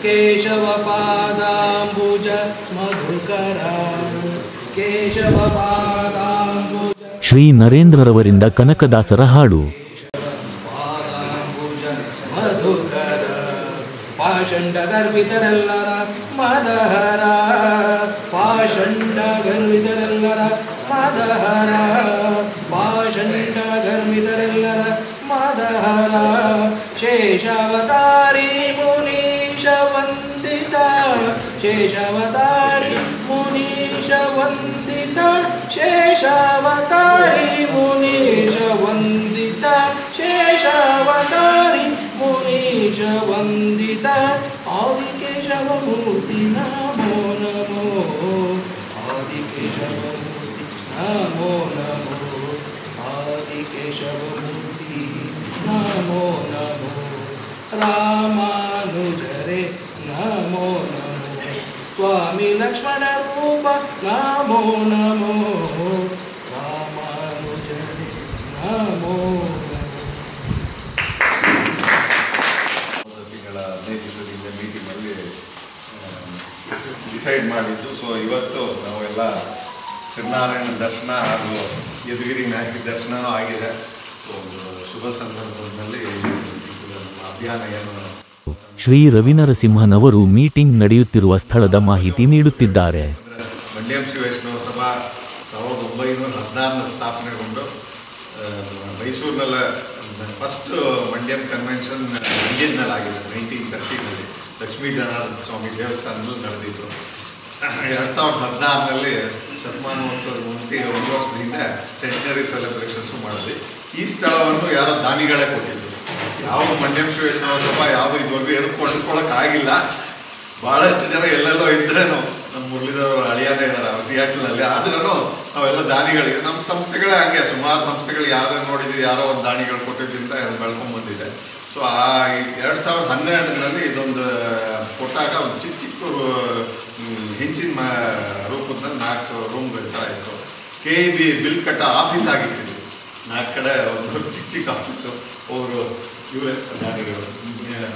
ಕೇಶವಪಾದಾಂಬುಜ ಮಧುಕರ ಕೇಶವಪಾದಾಂಬುಜ. ಶ್ರೀ ನರೇಂದ್ರರವರಿಂದ ಕನಕದಾಸರ ಹಾಡು. ಪಾದಾಂಬುಜ ಮಧುಕರ ಪಾಷಂಡ ಗರ್ವಿತರೆಲ್ಲರ ಮದಹರ ಪಾಷಂಡ ಗರ್ವಿತರೆಲ್ಲರ ಮದಹರ ಪಾಷಂಡ ಗರ್ವಿತರೆಲ್ಲರ ಮದಹರ ಶೇಷಾವತಾರಿ ಮುನೀಶ ವಂದಿತ ಶೇಷಾವತಾರಿ ಮುನೀಶ ವಂದಿತ ಶೇಷಾವತಾರಿ ಮುನೀಶ ವಂದಿತ ಶೇಷಾವತಾರಿ ಮುನೀಶ ವಂದಿತ ಆದಿಕೇಶವಮೂರ್ತಿ ನಮೋ ನಮೋ ಆದಿಕೇಶವಮೂರ್ತಿ ನಮೋ ನಮೋ ಆದಿಕೇಶವಮೂರ್ತಿ ನಮೋ ನಮೋ ರಾಮಾನುಜರೆ ನಮೋ ನಮೋ ಸ್ವಾಮಿ ಲಕ್ಷ್ಮಣ ರೂಪ ನಮೋ ನಮೋ ರಾಮಾನುಜರೆ ನಮೋ ತಿಂಗಳ 15 ದಿವಸದಿಂದ ಮೀಟಿಂಗಲ್ಲಿ ಡಿಸೈಡ್ ಮಾಡಿದ್ದು. ಸೊ ಇವತ್ತು ನಾವೆಲ್ಲ ಶ್ರೀನಾರಾಯಣ ದರ್ಶನ ಹಾಗೂ ಯದುಗಿರಿ ನಾಯಕಿ ದರ್ಶನವೂ ಆಗಿದೆ. ಸೊ ಒಂದು ಶುಭ ಸಂದರ್ಭದಲ್ಲಿ ನಮ್ಮ ಅಭಿಯಾನ ಏನು ಶ್ರೀ ರವಿನರಸಿಂಹನವರು ಮೀಟಿಂಗ್ ನಡೆಯುತ್ತಿರುವ ಸ್ಥಳದ ಮಾಹಿತಿ ನೀಡುತ್ತಿದ್ದಾರೆ. ಮಂಡ್ಯಂ ಶ್ರೀ ವೈಷ್ಣವ ಸಭಾ 1916 ಸ್ಥಾಪನೆಗೊಂಡು ಮೈಸೂರಿನಲ್ಲಿ ಫಸ್ಟ್ ಮಂಡ್ಯಂ ಕನ್ವೆನ್ಷನ್ ಮಂಡ್ಯದಲ್ಲಿ ಆಗಿದೆ 1930ನಲ್ಲಿ ಲಕ್ಷ್ಮೀ ಜನಾರ್ದನ ಸ್ವಾಮಿ ದೇವಸ್ಥಾನದಲ್ಲಿ ನಡೆದಿತ್ತು. 2016ನಲ್ಲಿ ಶತಮಾನೋತ್ಸವದ ಮುಂಚೆ 1 ವರ್ಷದಿಂದ ಸೆಂಟನರಿ ಸೆಲೆಬ್ರೇಷನ್ಸು ಮಾಡಿದ್ವಿ. ಈ ಸ್ಥಳವನ್ನು ಯಾರೋ ದಾನಿಗಳೇ ಕೊಟ್ಟಿದ್ರು. ಯಾವ ಮಂಡ್ಯಂ ಶ್ರೀ ವೈಷ್ಣವ ಸಭಾ ಯಾವುದು ಇದುವರೆಗೂ ಏನು ಕೊಂಡ್ಕೊಳ್ಳೋಕ್ಕಾಗಿಲ್ಲ. ಭಾಳಷ್ಟು ಜನ ಎಲ್ಲೆಲ್ಲೋ ಇದ್ರೇನು ನಮ್ಮ ಮುರಳೀಧರ ಅಳಿಯಾನೇ ಇದ್ದಾರೆ ಅವ್ರು ಸಿಯಾಟಲ್ನಲ್ಲಿ. ಆದ್ರೂ ನಾವೆಲ್ಲ ದಾನಿಗಳಿಗೆ ನಮ್ಮ ಸಂಸ್ಥೆಗಳೇ ಹಂಗೆ ಸುಮಾರು ಸಂಸ್ಥೆಗಳು ಯಾವುದೇ ನೋಡಿದ್ವಿ ಯಾರೋ ಒಂದು ದಾನಿಗಳು ಕೊಟ್ಟಿದ್ದರಿಂದ ಬೆಳ್ಕೊಂಡ್ಬಂದಿದೆ. ಸೊ ಆ 2012ನಲ್ಲಿ ಇದೊಂದು ಕೊಟ್ಟಾಗ ಒಂದು ಚಿಕ್ಕ ಚಿಕ್ಕ ಹೆಂಚಿನ ರೂಪದಲ್ಲಿ 4 ರೂಮ್ಗಳ ಥರ ಇತ್ತು. KEB ಬಿಲ್ ಕಟ್ಟ ಆಫೀಸ್ ಆಗಿತ್ತು. 4 ಕಡೆ ಒಂದು ಚಿಕ್ಕ ಚಿಕ್ಕ ಆಫೀಸು. ಅವರು ಇವರೇ ದಾನಿಗಳು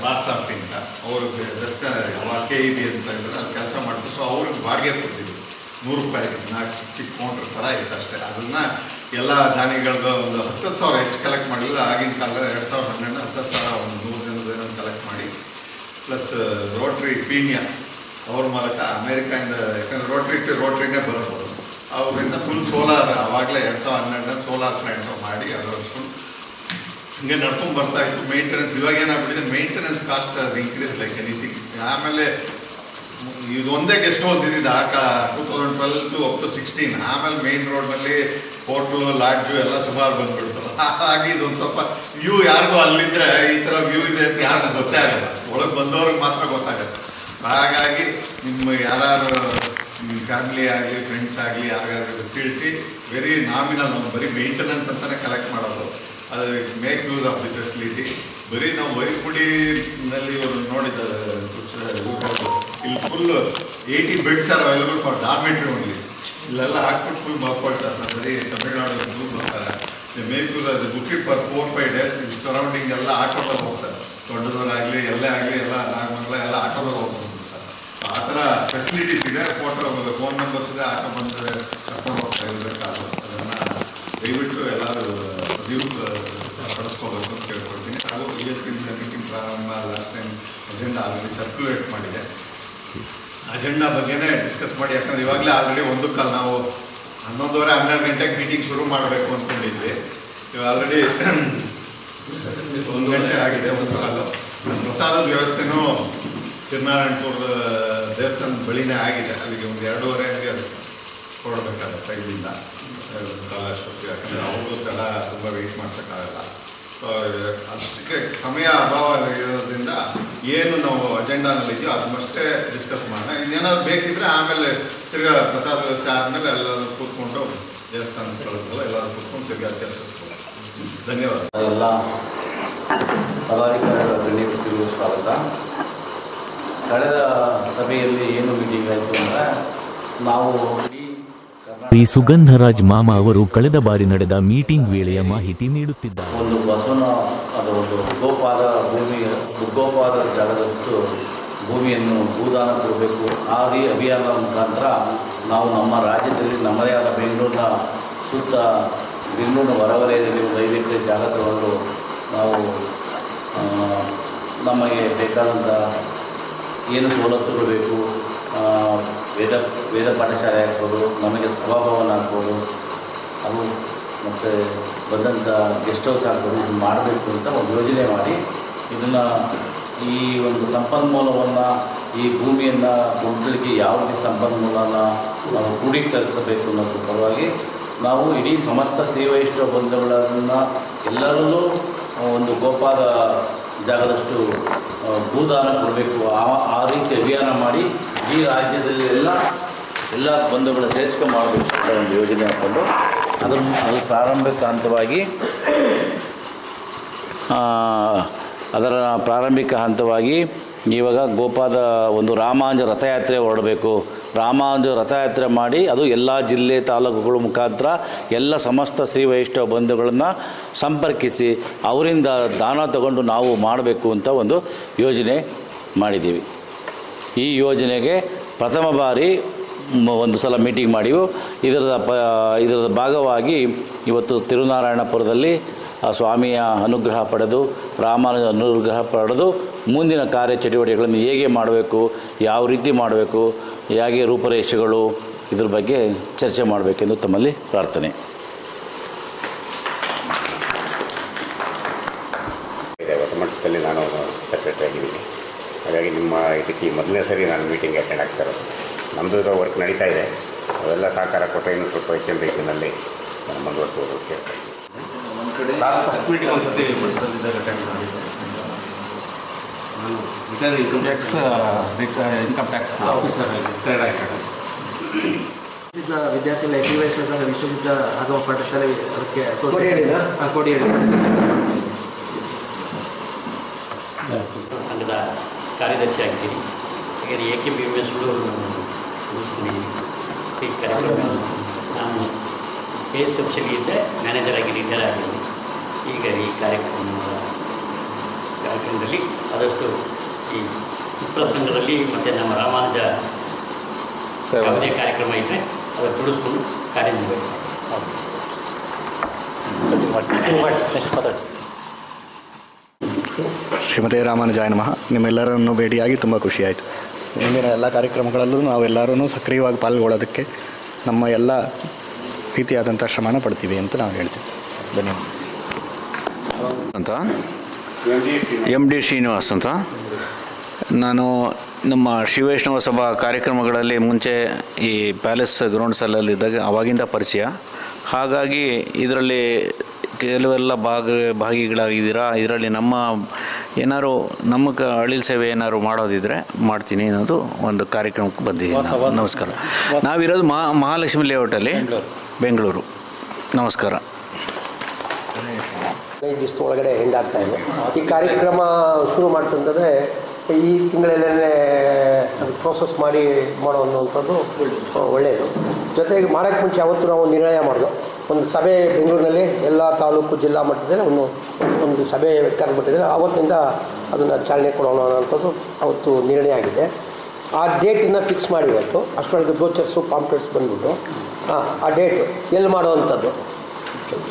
ಪಾರ್ಸಾರ್ಥಿ ಅಂತ ಅವರು ಜಸ್ಟ್ KEB ಅಂತ ಹೇಳಿದ್ರೆ ಅಲ್ಲಿ ಕೆಲಸ ಮಾಡ್ತಾರೆ. ಸೊ ಅವ್ರಿಗೆ ಬಾಡಿಗೆ ಕೊಟ್ಟಿದ್ರು ₹100 4 ಚಿಕ್ಕ ಕೌಂಟ್ರ್ ಥರ ಇತ್ತು ಅಷ್ಟೇ. ಅದನ್ನು ಎಲ್ಲ ದಾನಿಗಳಿಗೂ ಒಂದು 10,000 ಹೆಚ್ಚು ಕಲೆಕ್ಟ್ ಮಾಡಿಲ್ಲ. ಆಗಿನ ಕಾಲದಲ್ಲಿ 2012 10,000 ಒಂದು 100 ಜನದ ಕಲೆಕ್ಟ್ ಮಾಡಿ ಪ್ಲಸ್ ರೋಟ್ರಿ ಪೀಣ್ಯ ಅವ್ರ ಮೂಲಕ ಅಮೇರಿಕಾಯಿಂದ, ಯಾಕಂದರೆ ರೋಟ್ರಿನೇ ಬರ್ಬೋದು ಅವರಿಂದ ಫುಲ್ ಸೋಲಾರ್ ಆವಾಗಲೇ 2012 ಸೋಲಾರ್ ಪ್ಲ್ಯಾಂಟ್ ಮಾಡಿ ಅಳವಡಿಸ್ಕೊಂಡು ಹಿಂಗೆ ನಡ್ಕೊಂಡು ಬರ್ತಾ ಇತ್ತು. ಮೇಂಟೆನೆನ್ಸ್ ಇವಾಗ ಏನಾಗ್ಬಿಟ್ಟಿದೆ, maintenance cost increase like anything. ಆಮೇಲೆ ಇದೊಂದೇ ಗೆಸ್ಟ್ ಹೌಸ್ ಇದ್ದಿದ್ದು 2012 to up to 16. ಆಮೇಲೆ ಮೇನ್ ರೋಡ್ನಲ್ಲಿ ಹೋಟ್ಲು ಲಾಡ್ಜು ಎಲ್ಲ ಸುಮಾರು ಬಂದ್ಬಿಡ್ತು. ಹಾಗಾಗಿ ಇದೊಂದು ಸ್ವಲ್ಪ ವ್ಯೂ ಯಾರಿಗೂ ಅಲ್ಲಿದ್ದರೆ ಈ ಥರ ವ್ಯೂ ಇದೆ ಅಂತ ಯಾರಿಗೂ ಗೊತ್ತೇ ಆಗಲ್ಲ, ಒಳಗೆ ಬಂದವ್ರಿಗೆ ಮಾತ್ರ ಗೊತ್ತಾಗುತ್ತೆ. ಹಾಗಾಗಿ ನಿಮ್ಮ ಯಾರು ಫ್ಯಾಮಿಲಿ ಆಗಲಿ ಫ್ರೆಂಡ್ಸ್ ಆಗಲಿ ಯಾರಿಗಾದ್ರೂ ತಿಳಿಸಿ ವೆರಿ ನಾಮಿನಲ್, ನಾವು ಬರೀ ಮೇಂಟೆನೆನ್ಸ್ ಅಂತಲೇ ಕಲೆಕ್ಟ್ ಮಾಡೋದು. ಅದು make use of the facility. ಬರೀ ನಾವು ವೈರ್ಪುಡಿನಲ್ಲಿ ಇವರು ನೋಡಿದ್ದಾರೆ ಇಲ್ಲಿ full 80 beds are available for dormitory only. ಇಲ್ಲೆಲ್ಲ ಹಾಕ್ಬಿಟ್ಟು ಫುಲ್ ಮಾಡ್ಕೊಳ್ತಾರೆ. ಬರೀ ತಮಿಳ್ನಾಡಲ್ಲಿ ಫುಲ್ ಬರ್ತಾರೆ. ಮೇಕ್ ಯೂಸ್ ಅದು ಬುಕ್ ಇಟ್ ಫಾರ್ 4-5 ಡೇಸ್. ಇಲ್ಲಿ ಸರೌಂಡಿಂಗ್ ಎಲ್ಲ ಆಟೋದಲ್ಲಿ ಹೋಗ್ತಾರೆ. ದೊಡ್ಡದವರಾಗಲಿ ಎಲ್ಲೇ ಆಗಲಿ ಎಲ್ಲ ನಾಗಮಂಗಲ ಎಲ್ಲ ಆಟೋದಲ್ಲಿ ಹೋಗ್ಬಿಡ್ತಾರೆ. ಆ ಥರ ಫೆಸಿಲಿಟೀಸ್ ಇದೆ. ಫೋನ್ ನಂಬರ್ಸ್ ಇದೆ. ಆಟೋ ಬಂದರೆ ಕರ್ಕೊಂಡು ಹೋಗ್ತಾ ಇರಬೇಕಾದ್ರು ಅದನ್ನು ದಯವಿಟ್ಟು ಎಲ್ಲರೂ ರಿವ್ಯೂ ಪಡಿಸ್ಕೋಬೇಕು ಅಂತ ಕೇಳ್ಕೊಳ್ತೀನಿ. ಹಾಗೂ ಇವತ್ತಿನ ಮೀಟಿಂಗ್ ಪ್ರಾರಂಭ last time agenda already circulate ಮಾಡಿದೆ. ಅಜೆಂಡಾ ಬಗ್ಗೆನೇ ಡಿಸ್ಕಸ್ ಮಾಡಿ. ಯಾಕಂದರೆ ಇವಾಗಲೇ ಆಲ್ರೆಡಿ 1 ನಾವು 11:30 12 ಗಂಟೆಗೆ ಮೀಟಿಂಗ್ ಶುರು ಮಾಡಬೇಕು ಅಂದ್ಕೊಂಡಿದ್ವಿ. ಇವಾಗ ಆಲ್ರೆಡಿ 1 ಗಂಟೆ ಆಗಿದೆ. 1 ಪ್ರಸಾದದ ವ್ಯವಸ್ಥೆನೂ ಶ್ರೀನಾರಾಯಣಪುರದ ದೇವಸ್ಥಾನದ ಬಳಿನೇ ಆಗಿದೆ. ಅಲ್ಲಿಗೆ ಒಂದು 2:30 ಹಂಗೆ ಅದು ಕೊಡಬೇಕಾಗುತ್ತೆ. ಇಲ್ಲಿಂದ ಕಾಲ ಅಷ್ಟೊತ್ತಿಗೆ, ಯಾಕಂದರೆ ಅವರು ಎಲ್ಲ ತುಂಬ ವೆಯ್ಟ್ ಮಾಡ್ಸೋಕ್ಕಾಗಲ್ಲ. ಸೊ ಅಷ್ಟಕ್ಕೆ ಸಮಯ ಅಭಾವ ಇರೋದ್ರಿಂದ ಏನು ನಾವು ಅಜೆಂಡಾನಲ್ಲಿದೆಯೋ ಅದನ್ನಷ್ಟೇ ಡಿಸ್ಕಸ್ ಮಾಡೋಣ. ಇನ್ನೇನಾದ್ರು ಬೇಕಿದ್ರೆ ಆಮೇಲೆ ತಿರ್ಗಾ ಪ್ರಸಾದ ವ್ಯವಸ್ಥೆ ಆದಮೇಲೆ ಎಲ್ಲರೂ ಕೂತ್ಕೊಂಡು ದೇವಸ್ಥಾನ ಸ್ಥಳಗಳು ಎಲ್ಲರೂ ಕೂತ್ಕೊಂಡು ತಿರ್ಗಾ ಚರ್ಚಿಸ್ಬೋದು. ಧನ್ಯವಾದ. ಎಲ್ಲ ಪದಾಧಿಕಾರಿಗಳ ಸ್ವಾಗತ. ಕಳೆದ ಸಭೆಯಲ್ಲಿ ಏನು ಮೀಟಿಂಗ್ ಆಯಿತು ಅಂದರೆ ನಾವು ಶ್ರೀ ಸುಗಂಧರಾಜ್ ಮಾಮ ಅವರು ಕಳೆದ ಬಾರಿ ನಡೆದ ಮೀಟಿಂಗ್ ವೇಳೆಯ ಮಾಹಿತಿ ನೀಡುತ್ತಿದ್ದಾರೆ. ಒಂದು ಬಸವನ ಅದು ಒಂದು ಗೋಪಾದ ಭೂಮಿ ಗೋಪಾದ ಜಾಗದಷ್ಟು ಭೂಮಿಯನ್ನು ಭೂದಾನ ಕೊಡಬೇಕು. ಆ ಅಭಿಯಾನದ ಮುಖಾಂತರ ನಾವು ನಮ್ಮ ರಾಜ್ಯದಲ್ಲಿ ನಮ್ಮದೇ ಆದ ಬೆಂಗಳೂರಿನ ಸುತ್ತ ಬೆಂಗಳೂರಿನ ಹೊರವಲಯದಲ್ಲಿ ಒಂದು 5 ಎಕರೆ ಜಾಗ ತಗೊಂಡು ನಾವು ನಮಗೆ ಬೇಕಾದಂಥ ಏನು ಸವಲತ್ತುಗಳು ಬೇಕು, ವೇದ ಪಾಠಶಾಲೆ ಆಗ್ಬೋದು, ನಮಗೆ ಸಭಾಭವನ ಆಗ್ಬೋದು, ಅದು ಮತ್ತು ಬಂದಂಥ ಗೆಸ್ಟ್ ಹೌಸ್ ಆಗ್ಬೋದು, ಇದು ಮಾಡಬೇಕು ಅಂತ ಒಂದು ಯೋಜನೆ ಮಾಡಿ ಇದನ್ನು ಈ ಒಂದು ಸಂಪನ್ಮೂಲವನ್ನು ಈ ಭೂಮಿಯನ್ನು ಕೊಂಡಲಿಕ್ಕೆ ಯಾವ ರೀತಿ ಸಂಪನ್ಮೂಲನ ನಾವು ಕ್ರೋಢೀಕರಿಸಬೇಕು ಅನ್ನೋದ್ರ ಪರವಾಗಿ ನಾವು ಇಡೀ ಸಮಸ್ತ ಶ್ರೀ ವೈಷ್ಣವ ಬಂಧುಗಳನ್ನು ಎಲ್ಲರಲ್ಲೂ ಒಂದು ಗೋಪಾದ ಜಾಗದಷ್ಟು ಭೂದಾನ ಕೊಡಬೇಕು, ಆ ರೀತಿ ಅಭಿಯಾನ ಮಾಡಿ ಈ ರಾಜ್ಯದಲ್ಲಿ ಎಲ್ಲ ಬಂಧುಗಳ ಸೇರಿಸ್ಕೊಂಡು ಮಾಡಬೇಕು ಅಂತ ಒಂದು ಯೋಜನೆ ಹಾಕ್ಕೊಂಡು ಅದು ಪ್ರಾರಂಭಿಕ ಹಂತವಾಗಿ ಇವಾಗ ಗೋಪಾದ ಒಂದು ರಾಮಾನುಜ ರಥಯಾತ್ರೆ ಹೊರಡಬೇಕು. ರಾಮಾನುಜ ರಥಯಾತ್ರೆ ಮಾಡಿ ಅದು ಎಲ್ಲ ಜಿಲ್ಲೆ ತಾಲೂಕುಗಳ ಮುಖಾಂತರ ಎಲ್ಲ ಸಮಸ್ತ ಶ್ರೀ ವೈಷ್ಣವ ಬಂಧುಗಳನ್ನು ಸಂಪರ್ಕಿಸಿ ಅವರಿಂದ ದಾನ ತಗೊಂಡು ನಾವು ಮಾಡಬೇಕು ಅಂತ ಒಂದು ಯೋಜನೆ ಮಾಡಿದ್ದೀವಿ. ಈ ಯೋಜನೆಗೆ ಪ್ರಥಮ ಬಾರಿ ಒಂದು ಸಲ ಮೀಟಿಂಗ್ ಮಾಡಿವು. ಇದರ ಭಾಗವಾಗಿ ಇವತ್ತು ತಿರುನಾರಾಯಣಪುರದಲ್ಲಿ ಆ ಸ್ವಾಮಿಯ ಅನುಗ್ರಹ ಪಡೆದು ರಾಮಾನುಜ ಅನುಗ್ರಹ ಪಡೆದು ಮುಂದಿನ ಕಾರ್ಯಚಟುವಟಿಕೆಗಳನ್ನು ಹೇಗೆ ಮಾಡಬೇಕು, ಯಾವ ರೀತಿ ಮಾಡಬೇಕು, ಹೇಗೆ ರೂಪರೇಷೆಗಳು ಇದ್ರ ಬಗ್ಗೆ ಚರ್ಚೆ ಮಾಡಬೇಕೆಂದು ತಮ್ಮಲ್ಲಿ ಪ್ರಾರ್ಥನೆ. ಹೊಸ ಮಟ್ಟದಲ್ಲಿ ನಾನು ಸೆಕ್ರೆಟರಿ ಆಗಿದ್ದೀನಿ. ಹಾಗಾಗಿ ನಿಮ್ಮ ಇದಕ್ಕೆ ಮೊದಲನೇ ಸರಿ ನಾನು ಮೀಟಿಂಗ್ ಅಟೆಂಡ್ ಆಗ್ತಾ ಇರೋದು. ನಮ್ಮದು ವರ್ಕ್ ನಡೀತಾ ಇದೆ. ಅವೆಲ್ಲ ಸಹಕಾರ ಕೊಟ್ಟರೆ ಇನ್ನೂ ಸ್ವಲ್ಪ ಹೆಚ್ಚಿನ ರೀತಿಯಲ್ಲಿ ಮುಂದುವರಿಸೋದಕ್ಕೆ ಫಸ್ಟ್ ಮೀಟಿಂಗ್ ಒಂದ್ಸತಿ ನಾನು ಇನ್ಕಮ್ ಟ್ಯಾಕ್ಸ್ ಆಫೀಸರ್ ರಿಟೈರ್ಡ್ ಆಗಿದ್ದಾರೆ. ವಿದ್ಯಾರ್ಥಿಗಳ ಶ್ರೀ ವೈಷ್ಣವ ಸಂಘ ವಿಶ್ವವಿದ್ಯ ಆಗಮ ಪಾಠಶಾಲೆ ಅದಕ್ಕೆ ಕೋಡಿಹಳ್ಳಿ ಸಂಘದ ಕಾರ್ಯದರ್ಶಿ ಆಗಿದ್ದೀನಿ. ಹಾಗೆ AKBMS ಮುಗಿಸ್ಕೊಂಡಿದ್ದೀನಿ. ಈ ಕಾರ್ಯಕ್ರಮ ನಾನು KSFCಲಿ ಇದ್ದೆ, ಮ್ಯಾನೇಜರ್ ಆಗಿ ರಿಟೈರ್ ಆಗಿದ್ದೀನಿ. ಈಗ ಈ ಕಾರ್ಯಕ್ರಮದಲ್ಲಿ ಆದಷ್ಟು ಈ ವಿಪ್ರ ಸಂಘದಲ್ಲಿ ಮತ್ತು ನಮ್ಮ ರಾಮಾನುಜ ಯಾವುದೇ ಕಾರ್ಯಕ್ರಮ ಇದ್ದರೆ ಅದನ್ನು ತುಳಿಸ್ಕೊಂಡು ಕಾರ್ಯನಿರ್ವಹಿಸ್ತಾರೆ. ಶ್ರೀಮತಿ ರಾಮಾನುಜಾಯ ನಮಃ. ನಿಮ್ಮೆಲ್ಲರನ್ನು ಭೇಟಿಯಾಗಿ ತುಂಬ ಖುಷಿಯಾಯಿತು. ಮುಂದಿನ ಎಲ್ಲ ಕಾರ್ಯಕ್ರಮಗಳಲ್ಲೂ ನಾವೆಲ್ಲರೂ ಸಕ್ರಿಯವಾಗಿ ಪಾಲ್ಗೊಳ್ಳೋದಕ್ಕೆ ನಮ್ಮ ಎಲ್ಲ ರೀತಿಯಾದಂಥ ಶ್ರಮನ ಪಡ್ತೀವಿ ಅಂತ ನಾವು ಹೇಳ್ತೀವಿ. ಧನ್ಯವಾದ. ಅಂತ MD ಶ್ರೀನಿವಾಸ್ ಅಂತ. ನಾನು ನಮ್ಮ ಶ್ರೀ ವೈಷ್ಣವ ಸಭಾ ಕಾರ್ಯಕ್ರಮಗಳಲ್ಲಿ ಮುಂಚೆ ಈ ಪ್ಯಾಲೇಸ್ ಗ್ರೌಂಡ್ಸಲ್ಲಿದ್ದಾಗ ಆವಾಗಿಂದ ಪರಿಚಯ. ಹಾಗಾಗಿ ಇದರಲ್ಲಿ ಕೆಲವೆಲ್ಲ ಭಾಗಿಗಳಾಗಿದ್ದೀರಾ. ಇದರಲ್ಲಿ ಏನಾದ್ರು ನಮ್ಮ ಅಳಿಲ್ ಸೇವೆ ಏನಾದ್ರು ಮಾಡೋದಿದ್ರೆ ಮಾಡ್ತೀನಿ ಅನ್ನೋದು ಒಂದು ಕಾರ್ಯಕ್ರಮಕ್ಕೆ ಬಂದಿದ್ದೀನಿ. ನಮಸ್ಕಾರ. ನಾವಿರೋದು ಮಹಾಲಕ್ಷ್ಮಿ ಲೇಔಟಲ್ಲಿ, ಬೆಂಗಳೂರು. ನಮಸ್ಕಾರ. 5 ದಿವಸದ ಒಳಗಡೆ ಎಂಡ್ ಆಗ್ತಾಯಿದೆ. ಈ ಕಾರ್ಯಕ್ರಮ ಶುರು ಮಾಡ್ತಂದರೆ ಈ ತಿಂಗಳಲ್ಲೇ ಅದು ಪ್ರೋಸೆಸ್ ಮಾಡಿ ಮಾಡೋ ಅನ್ನುವಂಥದ್ದು ಒಳ್ಳೆಯದು. ಜೊತೆಗೆ ಮಾಡೋಕ್ಕೆ ಮುಂಚೆ ಅವತ್ತು ನಾವು ನಿರ್ಣಯ ಮಾಡಿದ್ವು. ಒಂದು ಸಭೆ ಬೆಂಗಳೂರಿನಲ್ಲಿ ಎಲ್ಲ ತಾಲೂಕು ಜಿಲ್ಲಾ ಮಟ್ಟದಲ್ಲಿ ಒಂದು ಸಭೆ ಕರೆದುಬಿಟ್ಟಿದ್ದಾರೆ. ಆವತ್ತಿಂದ ಅದನ್ನು ಚಾಲನೆ ಕೊಡೋಣ ಅನ್ನೋಂಥದ್ದು ಅವತ್ತು ನಿರ್ಣಯ ಆಗಿದೆ. ಆ ಡೇಟನ್ನು ಫಿಕ್ಸ್ ಮಾಡಿ ಇವತ್ತು ಅಷ್ಟರೊಳಗೆ ಬ್ರೋಚರ್ಸು ಪಾಂಪ್ಲೆಟ್ಸ್ ಬಂದ್ಬಿಟ್ಟು ಆ ಡೇಟು ಎಲ್ಲಿ ಮಾಡೋವಂಥದ್ದು,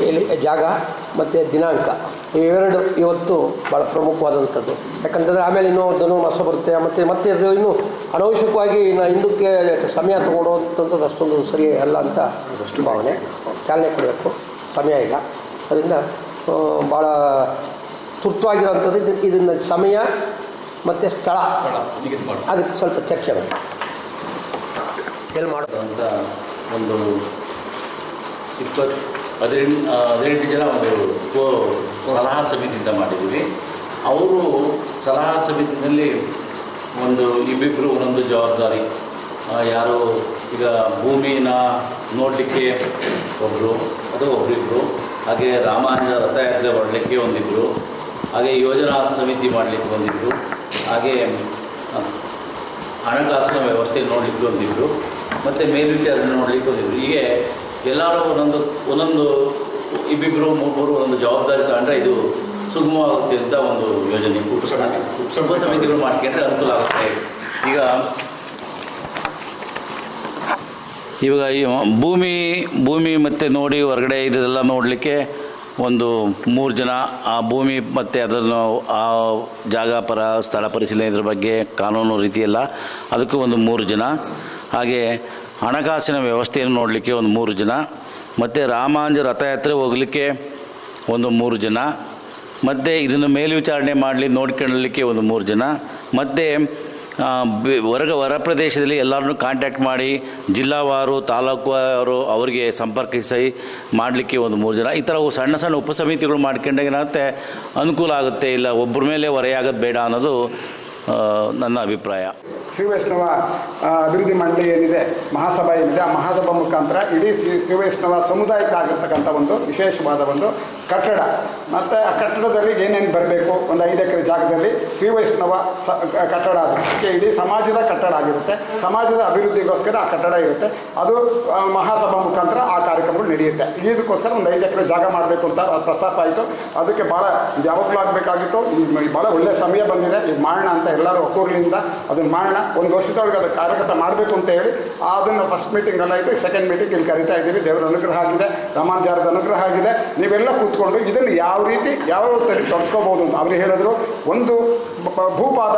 ಎಲ್ಲಿ ಜಾಗ ಮತ್ತು ದಿನಾಂಕ, ಇವೆರಡು ಇವತ್ತು ಭಾಳ ಪ್ರಮುಖವಾದಂಥದ್ದು. ಯಾಕಂತಂದರೆ ಆಮೇಲೆ ಇನ್ನೂ ಧನುರ್ಮಾಸ ಬರುತ್ತೆ, ಮತ್ತು ಅದು ಇನ್ನೂ ಅನವಶ್ಯಕವಾಗಿ ಹಿಂದಕ್ಕೆ ಸಮಯ ತೊಗೊಳ್ಳೋವಂಥದ್ದು ಅಷ್ಟೊಂದು ಸರಿ ಅಲ್ಲ ಅಂತ ಭಾವನೆ. ಚಾಲನೆ ಕೊಡಬೇಕು, ಸಮಯ ಇಲ್ಲ. ಅದರಿಂದ ಭಾಳ ತುರ್ತವಾಗಿರೋವಂಥದ್ದು ಇದನ್ನು ಸಮಯ ಮತ್ತು ಸ್ಥಳ ಅದಕ್ಕೆ ಸ್ವಲ್ಪ ಚರ್ಚೆ ಮಾಡಿ ಎಲ್ಲಿ ಮಾಡೋದು ಅಂತ ಒಂದು 18 ಜನ ಒಂದು ಸಲಹಾ ಸಮಿತಿಯಿಂದ ಮಾಡಿದ್ದೀವಿ. ಅವರು ಸಲಹಾ ಸಮಿತಿಯಲ್ಲಿ ಇಬ್ಬಿಬ್ಬರು ಒಂದೊಂದು ಜವಾಬ್ದಾರಿ. ಯಾರು ಈಗ ಭೂಮಿನ ನೋಡಲಿಕ್ಕೆ ಒಬ್ಬರು, ಅದು ಒಬ್ಬರಿಬ್ಬರು, ಹಾಗೆ ರಾಮಾನುಜ ರಥಯಾತ್ರೆ ಮಾಡಲಿಕ್ಕೆ ಒಂದಿಬ್ಬರು, ಹಾಗೆ ಯೋಜನಾ ಸಮಿತಿ ಮಾಡಲಿಕ್ಕೆ ಒಂದಿಬ್ಬರು, ಹಾಗೆ ಹಣಕಾಸಿನ ವ್ಯವಸ್ಥೆ ನೋಡಲಿಕ್ಕೆ ಒಂದಿಬ್ಬರು, ಮತ್ತು ಮೇಲ್ವಿಚಾರಣೆ ನೋಡಲಿಕ್ಕೆ ಒಂದಿಬ್ಬರು. ಹೀಗೆ ಎಲ್ಲರೂ ಒಂದೊಂದು ಇಬ್ಬಿಬ್ಬರು ಮೂರು ಒಂದೊಂದು ಜವಾಬ್ದಾರಿ ತಗೊಂಡ್ರೆ ಇದು ಸುಗಮವಾಗುತ್ತೆ ಅಂತ ಒಂದು ಯೋಜನೆ ಉಪ ಸಮಿತಿಗಳು ಮಾಡ್ಕೊಂಡ್ರೆ ಅನುಕೂಲ ಆಗುತ್ತೆ. ಇವಾಗ ಈ ಭೂಮಿ ಮತ್ತು ನೋಡಿ ಹೊರಗಡೆ ಇದೆಲ್ಲ ನೋಡಲಿಕ್ಕೆ ಒಂದು 3 ಜನ, ಆ ಭೂಮಿ ಮತ್ತು ಅದನ್ನು ಆ ಜಾಗ ಪರ ಸ್ಥಳ ಪರಿಶೀಲನೆ ಇದ್ರ ಬಗ್ಗೆ ಕಾನೂನು ರೀತಿಯೆಲ್ಲ ಅದಕ್ಕೂ ಒಂದು 3 ಜನ, ಹಾಗೆ ಹಣಕಾಸಿನ ವ್ಯವಸ್ಥೆಯನ್ನು ನೋಡಲಿಕ್ಕೆ ಒಂದು 3 ಜನ, ಮತ್ತು ರಾಮಾಂಜ ರಥಯಾತ್ರೆ ಹೋಗಲಿಕ್ಕೆ ಒಂದು 3 ಜನ, ಮತ್ತು ಇದನ್ನು ಮೇಲ್ವಿಚಾರಣೆ ನೋಡ್ಕೊಳ್ಳಲಿಕ್ಕೆ ಒಂದು 3 ಜನ, ಮತ್ತು ಹೊರ ಪ್ರದೇಶದಲ್ಲಿ ಎಲ್ಲರನ್ನೂ ಕಾಂಟ್ಯಾಕ್ಟ್ ಮಾಡಿ ಜಿಲ್ಲಾವಾರು ತಾಲೂಕುವಾರು ಅವರಿಗೆ ಸಂಪರ್ಕಿಸಿ ಮಾಡಲಿಕ್ಕೆ ಒಂದು 3 ಜನ. ಈ ಥರ ಸಣ್ಣ ಸಣ್ಣ ಉಪಸಮಿತಿಗಳು ಮಾಡ್ಕೊಂಡಾಗ ಏನಾಗುತ್ತೆ, ಅನುಕೂಲ ಆಗುತ್ತೆ. ಇಲ್ಲ ಒಬ್ಬರ ಮೇಲೆ ಹೊರೆಯಾಗೋದು ಬೇಡ ಅನ್ನೋದು ನನ್ನ ಅಭಿಪ್ರಾಯ. ಶ್ರೀ ವೈಷ್ಣವ ಅಭಿವೃದ್ಧಿ ಮಂಡಳಿ ಏನಿದೆ, ಮಹಾಸಭಾ ಏನಿದೆ, ಆ ಮಹಾಸಭಾ ಮುಖಾಂತರ ಇಡೀ ಶ್ರೀ ವೈಷ್ಣವ ಸಮುದಾಯಕ್ಕೆ ಆಗಿರ್ತಕ್ಕಂಥ ಒಂದು ವಿಶೇಷವಾದ ಒಂದು ಕಟ್ಟಡ, ಮತ್ತು ಆ ಕಟ್ಟಡದಲ್ಲಿ ಏನೇನು ಬರಬೇಕು, ಒಂದು 5 ಎಕರೆ ಜಾಗದಲ್ಲಿ ಶ್ರೀ ವೈಷ್ಣವ ಕಟ್ಟಡ ಅದಕ್ಕೆ ಇಡೀ ಸಮಾಜದ ಕಟ್ಟಡ ಆಗಿರುತ್ತೆ. ಸಮಾಜದ ಅಭಿವೃದ್ಧಿಗೋಸ್ಕರ ಆ ಕಟ್ಟಡ ಇರುತ್ತೆ. ಅದು ಮಹಾಸಭಾ ಮುಖಾಂತರ ಆ ಕಾರ್ಯಕ್ರಮಗಳು ನಡೆಯುತ್ತೆ. ಇದಕ್ಕೋಸ್ಕರ ಒಂದು 5 ಎಕರೆ ಜಾಗ ಮಾಡಬೇಕು ಅಂತ ಪ್ರಸ್ತಾಪ ಆಯಿತು. ಅದಕ್ಕೆ ಭಾಳ ಯಾವಾಗಲೂ ಆಗಬೇಕಾಗಿತ್ತು. ಭಾಳ ಒಳ್ಳೆಯ ಸಮಯ ಬಂದಿದೆ. ಇದು ಮಾಡೋಣ ಅಂತ ಎಲ್ಲರೂ ಒಕ್ಕೂರಿನಿಂದ ಅದನ್ನು ಮಾಡೋಣ, ಒಂದು ವರ್ಷದೊಳಗೆ ಅದಕ್ಕೆ ಕಾರ್ಯಗತ ಮಾಡಬೇಕು ಅಂತ ಹೇಳಿ ಅದನ್ನು ಫಸ್ಟ್ ಮೀಟಿಂಗ್ ಎಲ್ಲ ಆಯಿತು. ಸೆಕೆಂಡ್ ಮೀಟಿಂಗ್ ಇಲ್ಲಿ ಕರಿತಾ ಇದ್ದೀವಿ. ದೇವರ ಅನುಗ್ರಹ ಆಗಿದೆ, ರಾಮಾನುಜಾರದ ಅನುಗ್ರಹ ಆಗಿದೆ. ನೀವೆಲ್ಲ ಕೂತ್ಕೊಂಡು ಇದನ್ನು ಯಾವ ರೀತಿ ಯಾವ ತಲೆ ತೊಡಸ್ಕೋಬೋದು ಅಂತ ಅವ್ರು ಹೇಳಿದ್ರು. ಒಂದು ಭೂಪಾದ,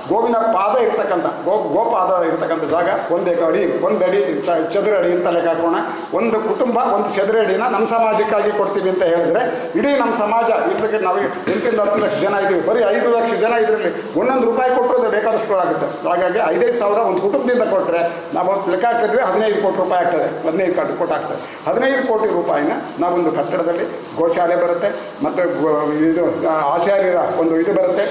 ಗೋವಿನ ಪಾದ ಇರ್ತಕ್ಕಂಥ ಗೋಪಾದ ಇರ್ತಕ್ಕಂಥ ಜಾಗ 1 ಅಡಿ ಚದುರ ಅಡಿ ಅಂತ ಲೆಕ್ಕ ಹಾಕೋಣ. ಒಂದು ಕುಟುಂಬ 1 ಚದುರ ಅಡಿನ ನಮ್ಮ ಸಮಾಜಕ್ಕಾಗಿ ಕೊಡ್ತೀವಿ ಅಂತ ಹೇಳಿದ್ರೆ, ಇಡೀ ನಮ್ಮ ಸಮಾಜ ಇರ್ತಕ್ಕಂಥ ನಾವು 8-10 ಲಕ್ಷ ಜನ ಇದ್ದೀವಿ. ಬರೀ 5 ಲಕ್ಷ ಜನ ಇದರಲ್ಲಿ 1 ರೂಪಾಯಿ ಕೊಟ್ಟರು ಬೇಕಾದಷ್ಟು ಆಗುತ್ತೆ. ಹಾಗಾಗಿ 5,000 ಒಂದು ಕುಟುಂಬದಿಂದ ಕೊಟ್ಟರೆ ನಾವು ಲೆಕ್ಕ ಹಾಕಿದ್ರೆ 15 ಕೋಟಿ ರೂಪಾಯಿ ಆಗ್ತದೆ. 15 ಕೋಟಿ ಆಗ್ತದೆ. 15 ಕೋಟಿ ರೂಪಾಯಿನ ನಾವೊಂದು ಕಟ್ಟಡದಲ್ಲಿ ಗೋಶಾಲೆ ಬರುತ್ತೆ, ಮತ್ತು ಇದು ಆಚಾರ್ಯರ ಒಂದು ಇದು ಬರುತ್ತೆ,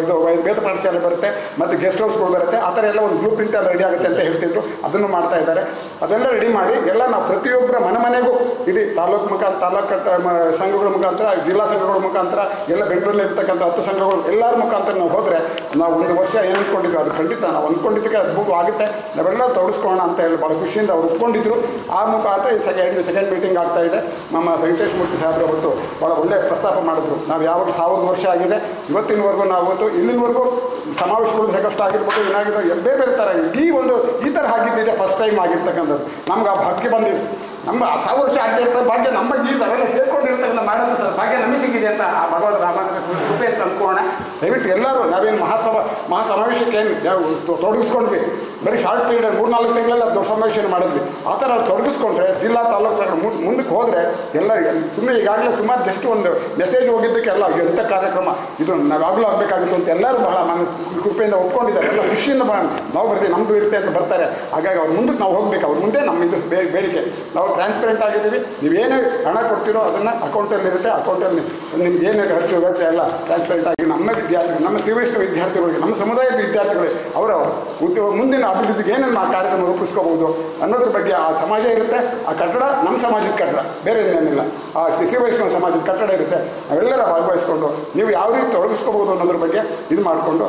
ಇದು ವೇದ ಪಾಠಶಾಲೆ ಬರುತ್ತೆ, ಮತ್ತು ಗೆಸ್ಟ್ ಹೌಸ್ಗಳು ಬರುತ್ತೆ. ಆ ಥರ ಎಲ್ಲ ಒಂದು ಬ್ಲೂ ಪ್ರಿಂಟ್ ಎಲ್ಲ ರೆಡಿ ಆಗುತ್ತೆ ಅಂತ ಹೇಳ್ತಿದ್ರು. ಅದನ್ನು ಮಾಡ್ತಾ ಇದ್ದಾರೆ. ಅದೆಲ್ಲ ರೆಡಿ ಮಾಡಿ ಎಲ್ಲ ನಾವು ಪ್ರತಿಯೊಬ್ಬರ ಮನೆಗೂ ಇಡೀ ತಾಲೂಕು ಸಂಘಗಳ ಮುಖಾಂತರ, ಜಿಲ್ಲಾ ಸಂಘಗಳ ಮುಖಾಂತರ, ಎಲ್ಲ ಬೆಂಗಳೂರಲ್ಲಿ ಇರ್ತಕ್ಕಂಥ 10 ಸಂಘಗಳು ಎಲ್ಲರ ಮುಖಾಂತರ ನಾವು ಹೋದರೆ, ನಾವು ಒಂದು ವರ್ಷ ಏನು ಅಂದ್ಕೊಂಡಿದ್ವಿ ಅದು ಖಂಡಿತ ನಾವು ಅಂದ್ಕೊಂಡಿದ್ದಕ್ಕೆ ಅದ್ಭುತ ಆಗುತ್ತೆ. ನಾವೆಲ್ಲ ತೊಡಸ್ಕೊಳ್ಳೋಣ ಅಂತ ಹೇಳಿ ಭಾಳ ಖುಷಿಯಿಂದ ಅವ್ರು ಒಪ್ಕೊಂಡಿದ್ರು. ಆ ಮುಖಾಂತರ ಈ ಸೆಕೆಂಡ್ ಮೀಟಿಂಗ್ ಆಗ್ತಾ ಇದೆ. ನಮ್ಮ ವೆಂಕಟೇಶ್ ಮೂರ್ತಿ ಸಾಹೇಬ್ರು ಅವತ್ತು ಭಾಳ ಒಳ್ಳೆಯ ಪ್ರಸ್ತಾಪ ಮಾಡಿದ್ರು. ನಾವು ಯಾವಾಗ 1000 ವರ್ಷ ಆಗಿದೆ, ಇವತ್ತಿನವರೆಗೂ ನಾವು ಇಲ್ಲಿನವರೆಗೂ ಸಮಾವೇಶಗಳು ಸಾಕಷ್ಟು ಆಗಿರ್ಬೋದು, ಏನಾಗಿರೋ ಬೇರೆ ಥರ ಈ ಥರ ಆಗಿದ್ದಿದೆ ಫಸ್ಟ್ ಟೈಮ್ ಆಗಿರ್ತಕ್ಕಂಥದ್ದು. ನಮ್ಗೆ ಆ ಭಾಗ್ಯ ಬಂದಿದೆ. ನಮ್ಮ 1000 ವರ್ಷ ಆಗ್ತಿರ್ತದೆ ಭಾಗ್ಯ ನಮಗೆ ಈ ಸವೆಲ್ಲ ಸೇರ್ಕೊಂಡಿರ್ತಕ್ಕಂಥ ಮಾಡೋದು ಸರ್ ಭಾಗ್ಯ ನಮಗೆ ಸಿಕ್ಕಿದೆ ಅಂತ ಆ ಭಗವಂತ ರಾಮಾನುಜ ಕೃಪೆ ಅಂತ ಅಂದ್ಕೋಣ. ದಯವಿಟ್ಟು ಎಲ್ಲರೂ ನಾವೇನು ಮಹಾಸಮಾವೇಶಕ್ಕೆ ಏನು ತೊಡಗಿಸ್ಕೊಂಡ್ವಿ. ಬರೀ ಶಾರ್ಟ್ ಪೀರಿಯಡ್ 3-4 ತಿಂಗಳೆಲ್ಲ ದೊಡ್ಡ ಸಮಾವೇಶ ಮಾಡಿದ್ವಿ. ಆ ಥರ ತೊಡಗಿಸ್ಕೊಂಡ್ರೆ ಜಿಲ್ಲಾ ತಾಲೂಕು ಮುಂದಕ್ಕೆ ಹೋದರೆ ಎಲ್ಲ ಸುಮ್ಮನೆ ಈಗಾಗಲೇ ಸುಮಾರು ಜಸ್ಟ್ ಒಂದು ಮೆಸೇಜ್ ಹೋಗಿದ್ದಕ್ಕೆ ಎಲ್ಲ ಎಂಥ ಕಾರ್ಯಕ್ರಮ ಇದು ನಾವಾಗಲೂ ಆಗಬೇಕಾಗಿತ್ತು ಅಂತ ಎಲ್ಲರೂ ಬಹಳ ಕೃಪೆಯಿಂದ ಒಪ್ಕೊಂಡಿದ್ದಾರೆ. ಎಲ್ಲ ಖುಷಿಯಿಂದ ನಾವು ಬರ್ತೀವಿ, ನಮ್ಮದು ಇರುತ್ತೆ ಅಂತ ಬರ್ತಾರೆ. ಹಾಗಾಗಿ ಅವ್ರ ಮುಂದಕ್ಕೆ ನಾವು ಹೋಗ್ಬೇಕು. ಅವ್ರ ಮುಂದೆ ನಮ್ಮ ಇದು ಬೇಡಿಕೆ. ನಾವು ಟ್ರಾನ್ಸ್ಪರೆಂಟ್ ಆಗಿದ್ದೀವಿ. ನೀವೇನೇ ಹಣ ಕೊಡ್ತೀರೋ ಅದನ್ನು ಅಕೌಂಟಲ್ಲಿ ಇರುತ್ತೆ. ಅಕೌಂಟಲ್ಲಿ ನಿಮ್ಗೆ ಏನು ಖರ್ಚು ವೆಚ್ಚ ಎಲ್ಲ ಟ್ರಾನ್ಸ್ಪರೆಂಟ್ ಆಗಿ ನಮ್ಮ ವಿದ್ಯಾರ್ಥಿಗಳು, ನಮ್ಮ ಶ್ರೀ ವೈಷ್ಣವ ವಿದ್ಯಾರ್ಥಿಗಳಿಗೆ, ನಮ್ಮ ಸಮುದಾಯದ ವಿದ್ಯಾರ್ಥಿಗಳಿಗೆ ಅವರ ಮುಂದಿನ ಅಭಿವೃದ್ಧಿಗೆ ಏನೇನು ಆ ಕಾರ್ಯಕ್ರಮ ರೂಪಿಸ್ಕೋಬಹುದು ಅನ್ನೋದ್ರ ಬಗ್ಗೆ ಆ ಸಮಾಜ ಇರುತ್ತೆ. ಆ ಕಟ್ಟಡ ನಮ್ಮ ಸಮಾಜದ ಕಟ್ಟಡ, ಬೇರೆ ಏನೇನಿಲ್ಲ. ಆ ಶ್ರೀ ವೈಷ್ಣವ ಸಮಾಜದ ಕಟ್ಟಡ ಇರುತ್ತೆ. ನಾವೆಲ್ಲರ ಭಾಗವಹಿಸ್ಕೊಂಡು ನೀವು ಯಾವ ರೀತಿ ತೊಡಗಿಸ್ಕೋಬಹುದು ಅನ್ನೋದ್ರ ಬಗ್ಗೆ ಇದು ಮಾಡಿಕೊಂಡು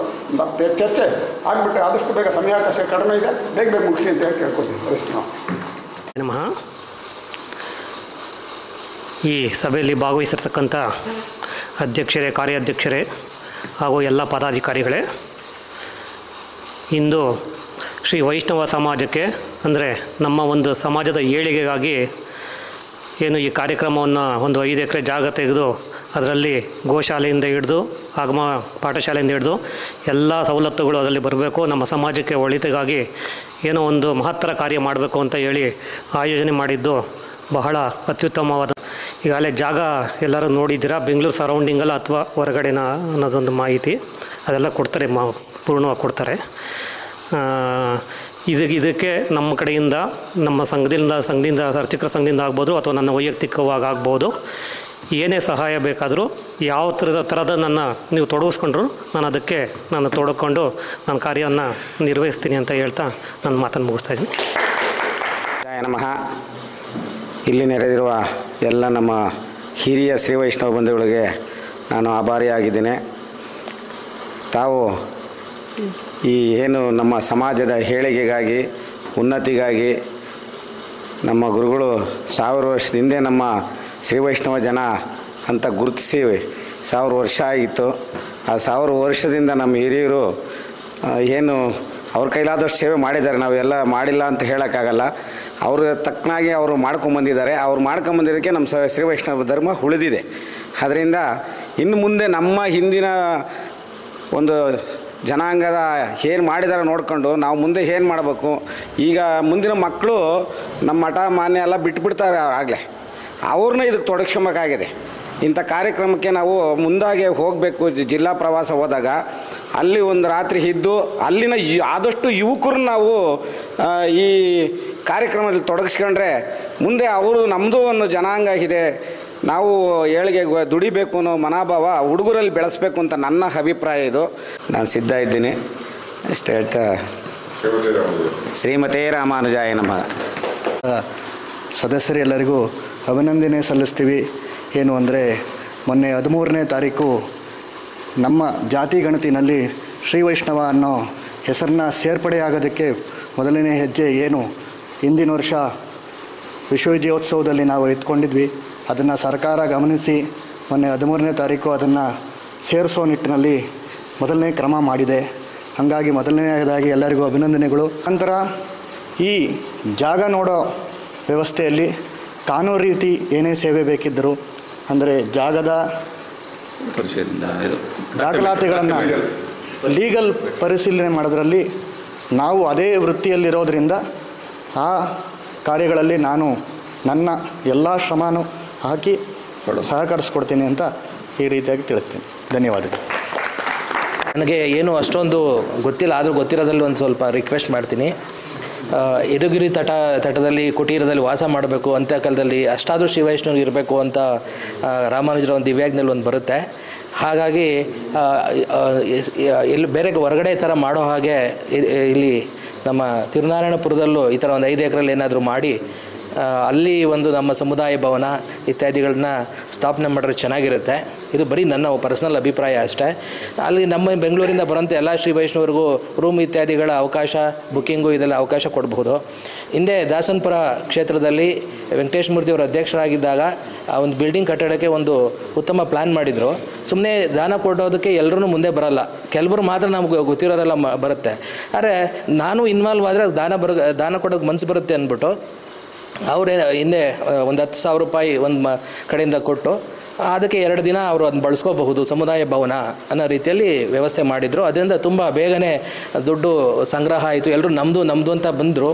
ಚರ್ಚೆ ಆಗಿಬಿಟ್ಟು ಆದಷ್ಟು ಬೇಗ ಸಮಯಾವಕಾಶ ಕಡಿಮೆ ಇದೆ, ಬೇಗ ಮುಗಿಸಿ ಅಂತ ಹೇಳಿ ಕೇಳ್ಕೊತೀವಿ. ವೈಷ್ಣವ ನಮಃ. ಈ ಸಭೆಯಲ್ಲಿ ಭಾಗವಹಿಸಿರ್ತಕ್ಕಂಥ ಅಧ್ಯಕ್ಷರೇ, ಕಾರ್ಯಾಧ್ಯಕ್ಷರೇ ಹಾಗೂ ಎಲ್ಲ ಪದಾಧಿಕಾರಿಗಳೇ, ಇಂದು ಶ್ರೀ ವೈಷ್ಣವ ಸಮಾಜಕ್ಕೆ ಅಂದರೆ ನಮ್ಮ ಒಂದು ಸಮಾಜದ ಏಳಿಗೆಗಾಗಿ ಏನು ಈ ಕಾರ್ಯಕ್ರಮವನ್ನು ಒಂದು 5 ಎಕರೆ ಜಾಗ ತೆಗೆದು ಅದರಲ್ಲಿ ಗೋಶಾಲೆಯಿಂದ ಹಿಡಿದು ಆಗಮ ಪಾಠಶಾಲೆಯಿಂದ ಹಿಡಿದು ಎಲ್ಲ ಸವಲತ್ತುಗಳು ಅದರಲ್ಲಿ ಬರಬೇಕು, ನಮ್ಮ ಸಮಾಜಕ್ಕೆ ಒಳಿತಿಗಾಗಿ ಏನೋ ಒಂದು ಮಹತ್ತರ ಕಾರ್ಯ ಮಾಡಬೇಕು ಅಂತ ಹೇಳಿ ಆಯೋಜನೆ ಮಾಡಿದ್ದು ಬಹಳ ಅತ್ಯುತ್ತಮವಾದ. ಈಗಾಗಲೇ ಜಾಗ ಎಲ್ಲರೂ ನೋಡಿದ್ದೀರಾ, ಬೆಂಗಳೂರು ಸರೌಂಡಿಂಗಲ್ಲ ಅಥವಾ ಹೊರಗಡೆನ ಅನ್ನೋದೊಂದು ಮಾಹಿತಿ ಅದೆಲ್ಲ ಕೊಡ್ತಾರೆ, ಪೂರ್ಣವಾಗಿ ಕೊಡ್ತಾರೆ. ಇದಕ್ಕೆ ನಮ್ಮ ಕಡೆಯಿಂದ, ನಮ್ಮ ಸಂಘದಿಂದ ಅರ್ಚಕರ ಸಂಘದಿಂದ ಆಗ್ಬೋದು ಅಥವಾ ನನ್ನ ವೈಯಕ್ತಿಕವಾಗಿ ಆಗ್ಬೋದು, ಏನೇ ಸಹಾಯ ಬೇಕಾದರೂ ಯಾವ ಥರದ ನೀವು ತೊಡಗಿಸ್ಕೊಂಡ್ರು ನಾನು ತೊಡಕೊಂಡು ನನ್ನ ಕಾರ್ಯವನ್ನು ನಿರ್ವಹಿಸ್ತೀನಿ ಅಂತ ಹೇಳ್ತಾ ನನ್ನ ಮಾತನ್ನು ಮುಗಿಸ್ತಾ ಇದ್ದೀನಿ. ಜಯ ನಮಃ. ಇಲ್ಲಿ ನೆರೆದಿರುವ ಎಲ್ಲ ನಮ್ಮ ಹಿರಿಯ ಶ್ರೀ ವೈಷ್ಣವ ಬಂಧುಗಳಿಗೆ ನಾನು ಆಭಾರಿಯಾಗಿದ್ದೇನೆ. ತಾವು ಈ ಏನು ನಮ್ಮ ಸಮಾಜದ ಏಳಿಗೆಗಾಗಿ, ಉನ್ನತಿಗಾಗಿ ನಮ್ಮ ಗುರುಗಳು 1000 ವರ್ಷದ ಹಿಂದೆ ನಮ್ಮ ಶ್ರೀ ವೈಷ್ಣವ ಜನ ಅಂತ ಗುರುತಿಸಿ 1000 ವರ್ಷ ಆಗಿತ್ತು. ಆ 1000 ವರ್ಷದಿಂದ ನಮ್ಮ ಹಿರಿಯರು ಏನು ಅವ್ರ ಕೈಲಾದಷ್ಟು ಸೇವೆ ಮಾಡಿದ್ದಾರೆ. ನಾವೆಲ್ಲ ಮಾಡಿಲ್ಲ ಅಂತ ಹೇಳೋಕ್ಕಾಗಲ್ಲ. ಅವ್ರ ತಕ್ಕನಾಗಿ ಅವರು ಮಾಡ್ಕೊಂಬಂದಿದ್ದಾರೆ. ಅವ್ರು ಮಾಡ್ಕೊಂಬಂದಿದ್ದಕ್ಕೆ ನಮ್ಮ ಶ್ರೀ ವೈಷ್ಣವ ಧರ್ಮ ಉಳಿದಿದೆ. ಅದರಿಂದ ಇನ್ನು ಮುಂದೆ ನಮ್ಮ ಹಿಂದಿನ ಒಂದು ಜನಾಂಗದ ಏನು ಮಾಡಿದಾರೆ ನೋಡ್ಕೊಂಡು ನಾವು ಮುಂದೆ ಏನು ಮಾಡಬೇಕು. ಈಗ ಮುಂದಿನ ಮಕ್ಕಳು ನಮ್ಮ ಮಠ ಮಾನ್ಯ ಎಲ್ಲ ಬಿಟ್ಬಿಡ್ತಾರೆ ಆಗಲೇ. ಅವ್ರನ್ನ ಇದಕ್ಕೆ ತೊಡಗಿಸ್ಕೊಬೇಕಾಗಿದೆ. ಇಂಥ ಕಾರ್ಯಕ್ರಮಕ್ಕೆ ನಾವು ಮುಂದಾಗೆ ಹೋಗಬೇಕು. ಜಿಲ್ಲಾ ಪ್ರವಾಸ ಹೋದಾಗ ಅಲ್ಲಿ ಒಂದು ರಾತ್ರಿ ಇದ್ದು ಅಲ್ಲಿನ ಆದಷ್ಟು ಯುವಕರನ್ನ ನಾವು ಈ ಕಾರ್ಯಕ್ರಮದಲ್ಲಿ ತೊಡಗಿಸ್ಕೊಂಡ್ರೆ ಮುಂದೆ ಅವರು ನಮ್ಮದು ಅನ್ನೋ ಜನಾಂಗ ಇದೆ, ನಾವು ಏಳಿಗೆ ದುಡಿಬೇಕು ಅನ್ನೋ ಮನೋಭಾವ ಹುಡುಗರಲ್ಲಿ ಬೆಳೆಸಬೇಕು ಅಂತ ನನ್ನ ಅಭಿಪ್ರಾಯ. ಇದು ನಾನು ಸಿದ್ಧ ಇದ್ದೀನಿ. ಅಷ್ಟು ಹೇಳ್ತಾ ಶ್ರೀಮತೇ ರಾಮಾನುಜಾಯ ನಮಃ. ಸದಸ್ಯರೆಲ್ಲರಿಗೂ ಅಭಿನಂದನೆ ಸಲ್ಲಿಸ್ತೀವಿ. ಏನು ಅಂದರೆ ಮೊನ್ನೆ 13ನೇ ತಾರೀಕು ನಮ್ಮ ಜಾತಿ ಗಣತಿನಲ್ಲಿ ಶ್ರೀ ವೈಷ್ಣವ ಅನ್ನೋ ಹೆಸರನ್ನ ಸೇರ್ಪಡೆಯಾಗೋದಕ್ಕೆ ಮೊದಲನೇ ಹೆಜ್ಜೆ ಏನು ಹಿಂದಿನ ವರ್ಷ ವಿಶ್ವವಿದ್ಯೋತ್ಸವದಲ್ಲಿ ನಾವು ಎತ್ಕೊಂಡಿದ್ವಿ. ಅದನ್ನು ಸರ್ಕಾರ ಗಮನಿಸಿ ಮೊನ್ನೆ 13ನೇ ತಾರೀಕು ಅದನ್ನು ಸೇರಿಸೋ ನಿಟ್ಟಿನಲ್ಲಿ ಮೊದಲನೇ ಕ್ರಮ ಮಾಡಿದೆ. ಹಾಗಾಗಿ ಮೊದಲನೇದಾಗಿ ಎಲ್ಲರಿಗೂ ಅಭಿನಂದನೆಗಳು. ನಂತರ ಈ ಜಾಗ ನೋಡೋ ವ್ಯವಸ್ಥೆಯಲ್ಲಿ ಕಾನೂನು ರೀತಿ ಏನೇ ಸೇವೆ ಬೇಕಿದ್ದರೂ ಅಂದರೆ ಜಾಗದ ದಾಖಲಾತಿಗಳನ್ನು ಲೀಗಲ್ ಪರಿಶೀಲನೆ ಮಾಡೋದ್ರಲ್ಲಿ ನಾವು ಅದೇ ವೃತ್ತಿಯಲ್ಲಿರೋದರಿಂದ ಆ ಕಾರ್ಯಗಳಲ್ಲಿ ನಾನು ನನ್ನ ಎಲ್ಲ ಶ್ರಮನೂ ಹಾಕಿ ಸಹಕರಿಸ್ಕೊಡ್ತೀನಿ ಅಂತ ಈ ರೀತಿಯಾಗಿ ತಿಳಿಸ್ತೀನಿ. ಧನ್ಯವಾದಗಳು. ನನಗೆ ಏನು ಅಷ್ಟೊಂದು ಗೊತ್ತಿಲ್ಲ, ಆದರೂ ಗೊತ್ತಿರೋದ್ರಲ್ಲಿ ಒಂದು ಸ್ವಲ್ಪ ರಿಕ್ವೆಸ್ಟ್ ಮಾಡ್ತೀನಿ. ಯದುಗಿರಿ ತಟದಲ್ಲಿ ಕುಟೀರದಲ್ಲಿ ವಾಸ ಮಾಡಬೇಕು ಅಂತ ಕಾಲದಲ್ಲಿ ಅಷ್ಟಾದರೂ ಶ್ರೀ ವೈಷ್ಣವರು ಇರಬೇಕು ಅಂತ ರಾಮಾನುಜರ ಒಂದು ದಿವ್ಯಾಜ್ಞೆಯಲ್ಲಿ ಒಂದು ಬರುತ್ತೆ. ಹಾಗಾಗಿ ಇಲ್ಲಿ ಬೇರೆ ಹೊರಗಡೆ ಥರ ಮಾಡೋ ಹಾಗೆ ಇಲ್ಲಿ ನಮ್ಮ ತಿರುನಾರಾಯಣಪುರದಲ್ಲೂ ಈ ಥರ ಒಂದು 5 ಎಕರೆಯಲ್ಲಿ ಏನಾದರೂ ಮಾಡಿ ಅಲ್ಲಿ ಒಂದು ನಮ್ಮ ಸಮುದಾಯ ಭವನ ಇತ್ಯಾದಿಗಳನ್ನ ಸ್ಥಾಪನೆ ಮಾಡಿದ್ರೆ ಚೆನ್ನಾಗಿರುತ್ತೆ. ಇದು ಬರೀ ನನ್ನ ಪರ್ಸನಲ್ ಅಭಿಪ್ರಾಯ ಅಷ್ಟೇ. ಅಲ್ಲಿ ನಮ್ಮ ಬೆಂಗಳೂರಿಂದ ಬರೋಂಥ ಎಲ್ಲ ಶ್ರೀ ವೈಷ್ಣವರಿಗೂ ರೂಮ್ ಇತ್ಯಾದಿಗಳ ಅವಕಾಶ, ಬುಕ್ಕಿಂಗು ಇದೆಲ್ಲ ಅವಕಾಶ ಕೊಡಬಹುದು. ಹಿಂದೆ ದಾಸನಪುರ ಕ್ಷೇತ್ರದಲ್ಲಿ ವೆಂಕಟೇಶ ಮೂರ್ತಿಯವರು ಅಧ್ಯಕ್ಷರಾಗಿದ್ದಾಗ ಆ ಒಂದು ಬಿಲ್ಡಿಂಗ್ ಕಟ್ಟಡಕ್ಕೆ ಒಂದು ಉತ್ತಮ ಪ್ಲ್ಯಾನ್ ಮಾಡಿದರು. ಸುಮ್ಮನೆ ದಾನ ಕೊಡೋದಕ್ಕೆ ಎಲ್ಲರೂ ಮುಂದೆ ಬರೋಲ್ಲ, ಕೆಲವರು ಮಾತ್ರ ನಮ್ಗೆ ಗೊತ್ತಿರೋರೆಲ್ಲ ಬರುತ್ತೆ. ಆದರೆ ನಾನು ಇನ್ವಾಲ್ವ್ ಆದರೆ ದಾನ ಕೊಡೋಕ್ಕೆ ಮನಸ್ಸು ಬರುತ್ತೆ ಅಂದ್ಬಿಟ್ಟು ಅವರೇ ಹಿಂದೆ ಒಂದು 10,000 ರೂಪಾಯಿ ಒಂದು ಕಡೆಯಿಂದ ಕೊಟ್ಟು ಅದಕ್ಕೆ 2 ದಿನ ಅವರು ಅದನ್ನ ಬಳಸ್ಕೋಬಹುದು ಸಮುದಾಯ ಭವನ ಅನ್ನೋ ರೀತಿಯಲ್ಲಿ ವ್ಯವಸ್ಥೆ ಮಾಡಿದರು. ಅದರಿಂದ ತುಂಬ ಬೇಗನೆ ದುಡ್ಡು ಸಂಗ್ರಹ ಆಯಿತು. ಎಲ್ಲರೂ ನಮ್ಮದು ಅಂತ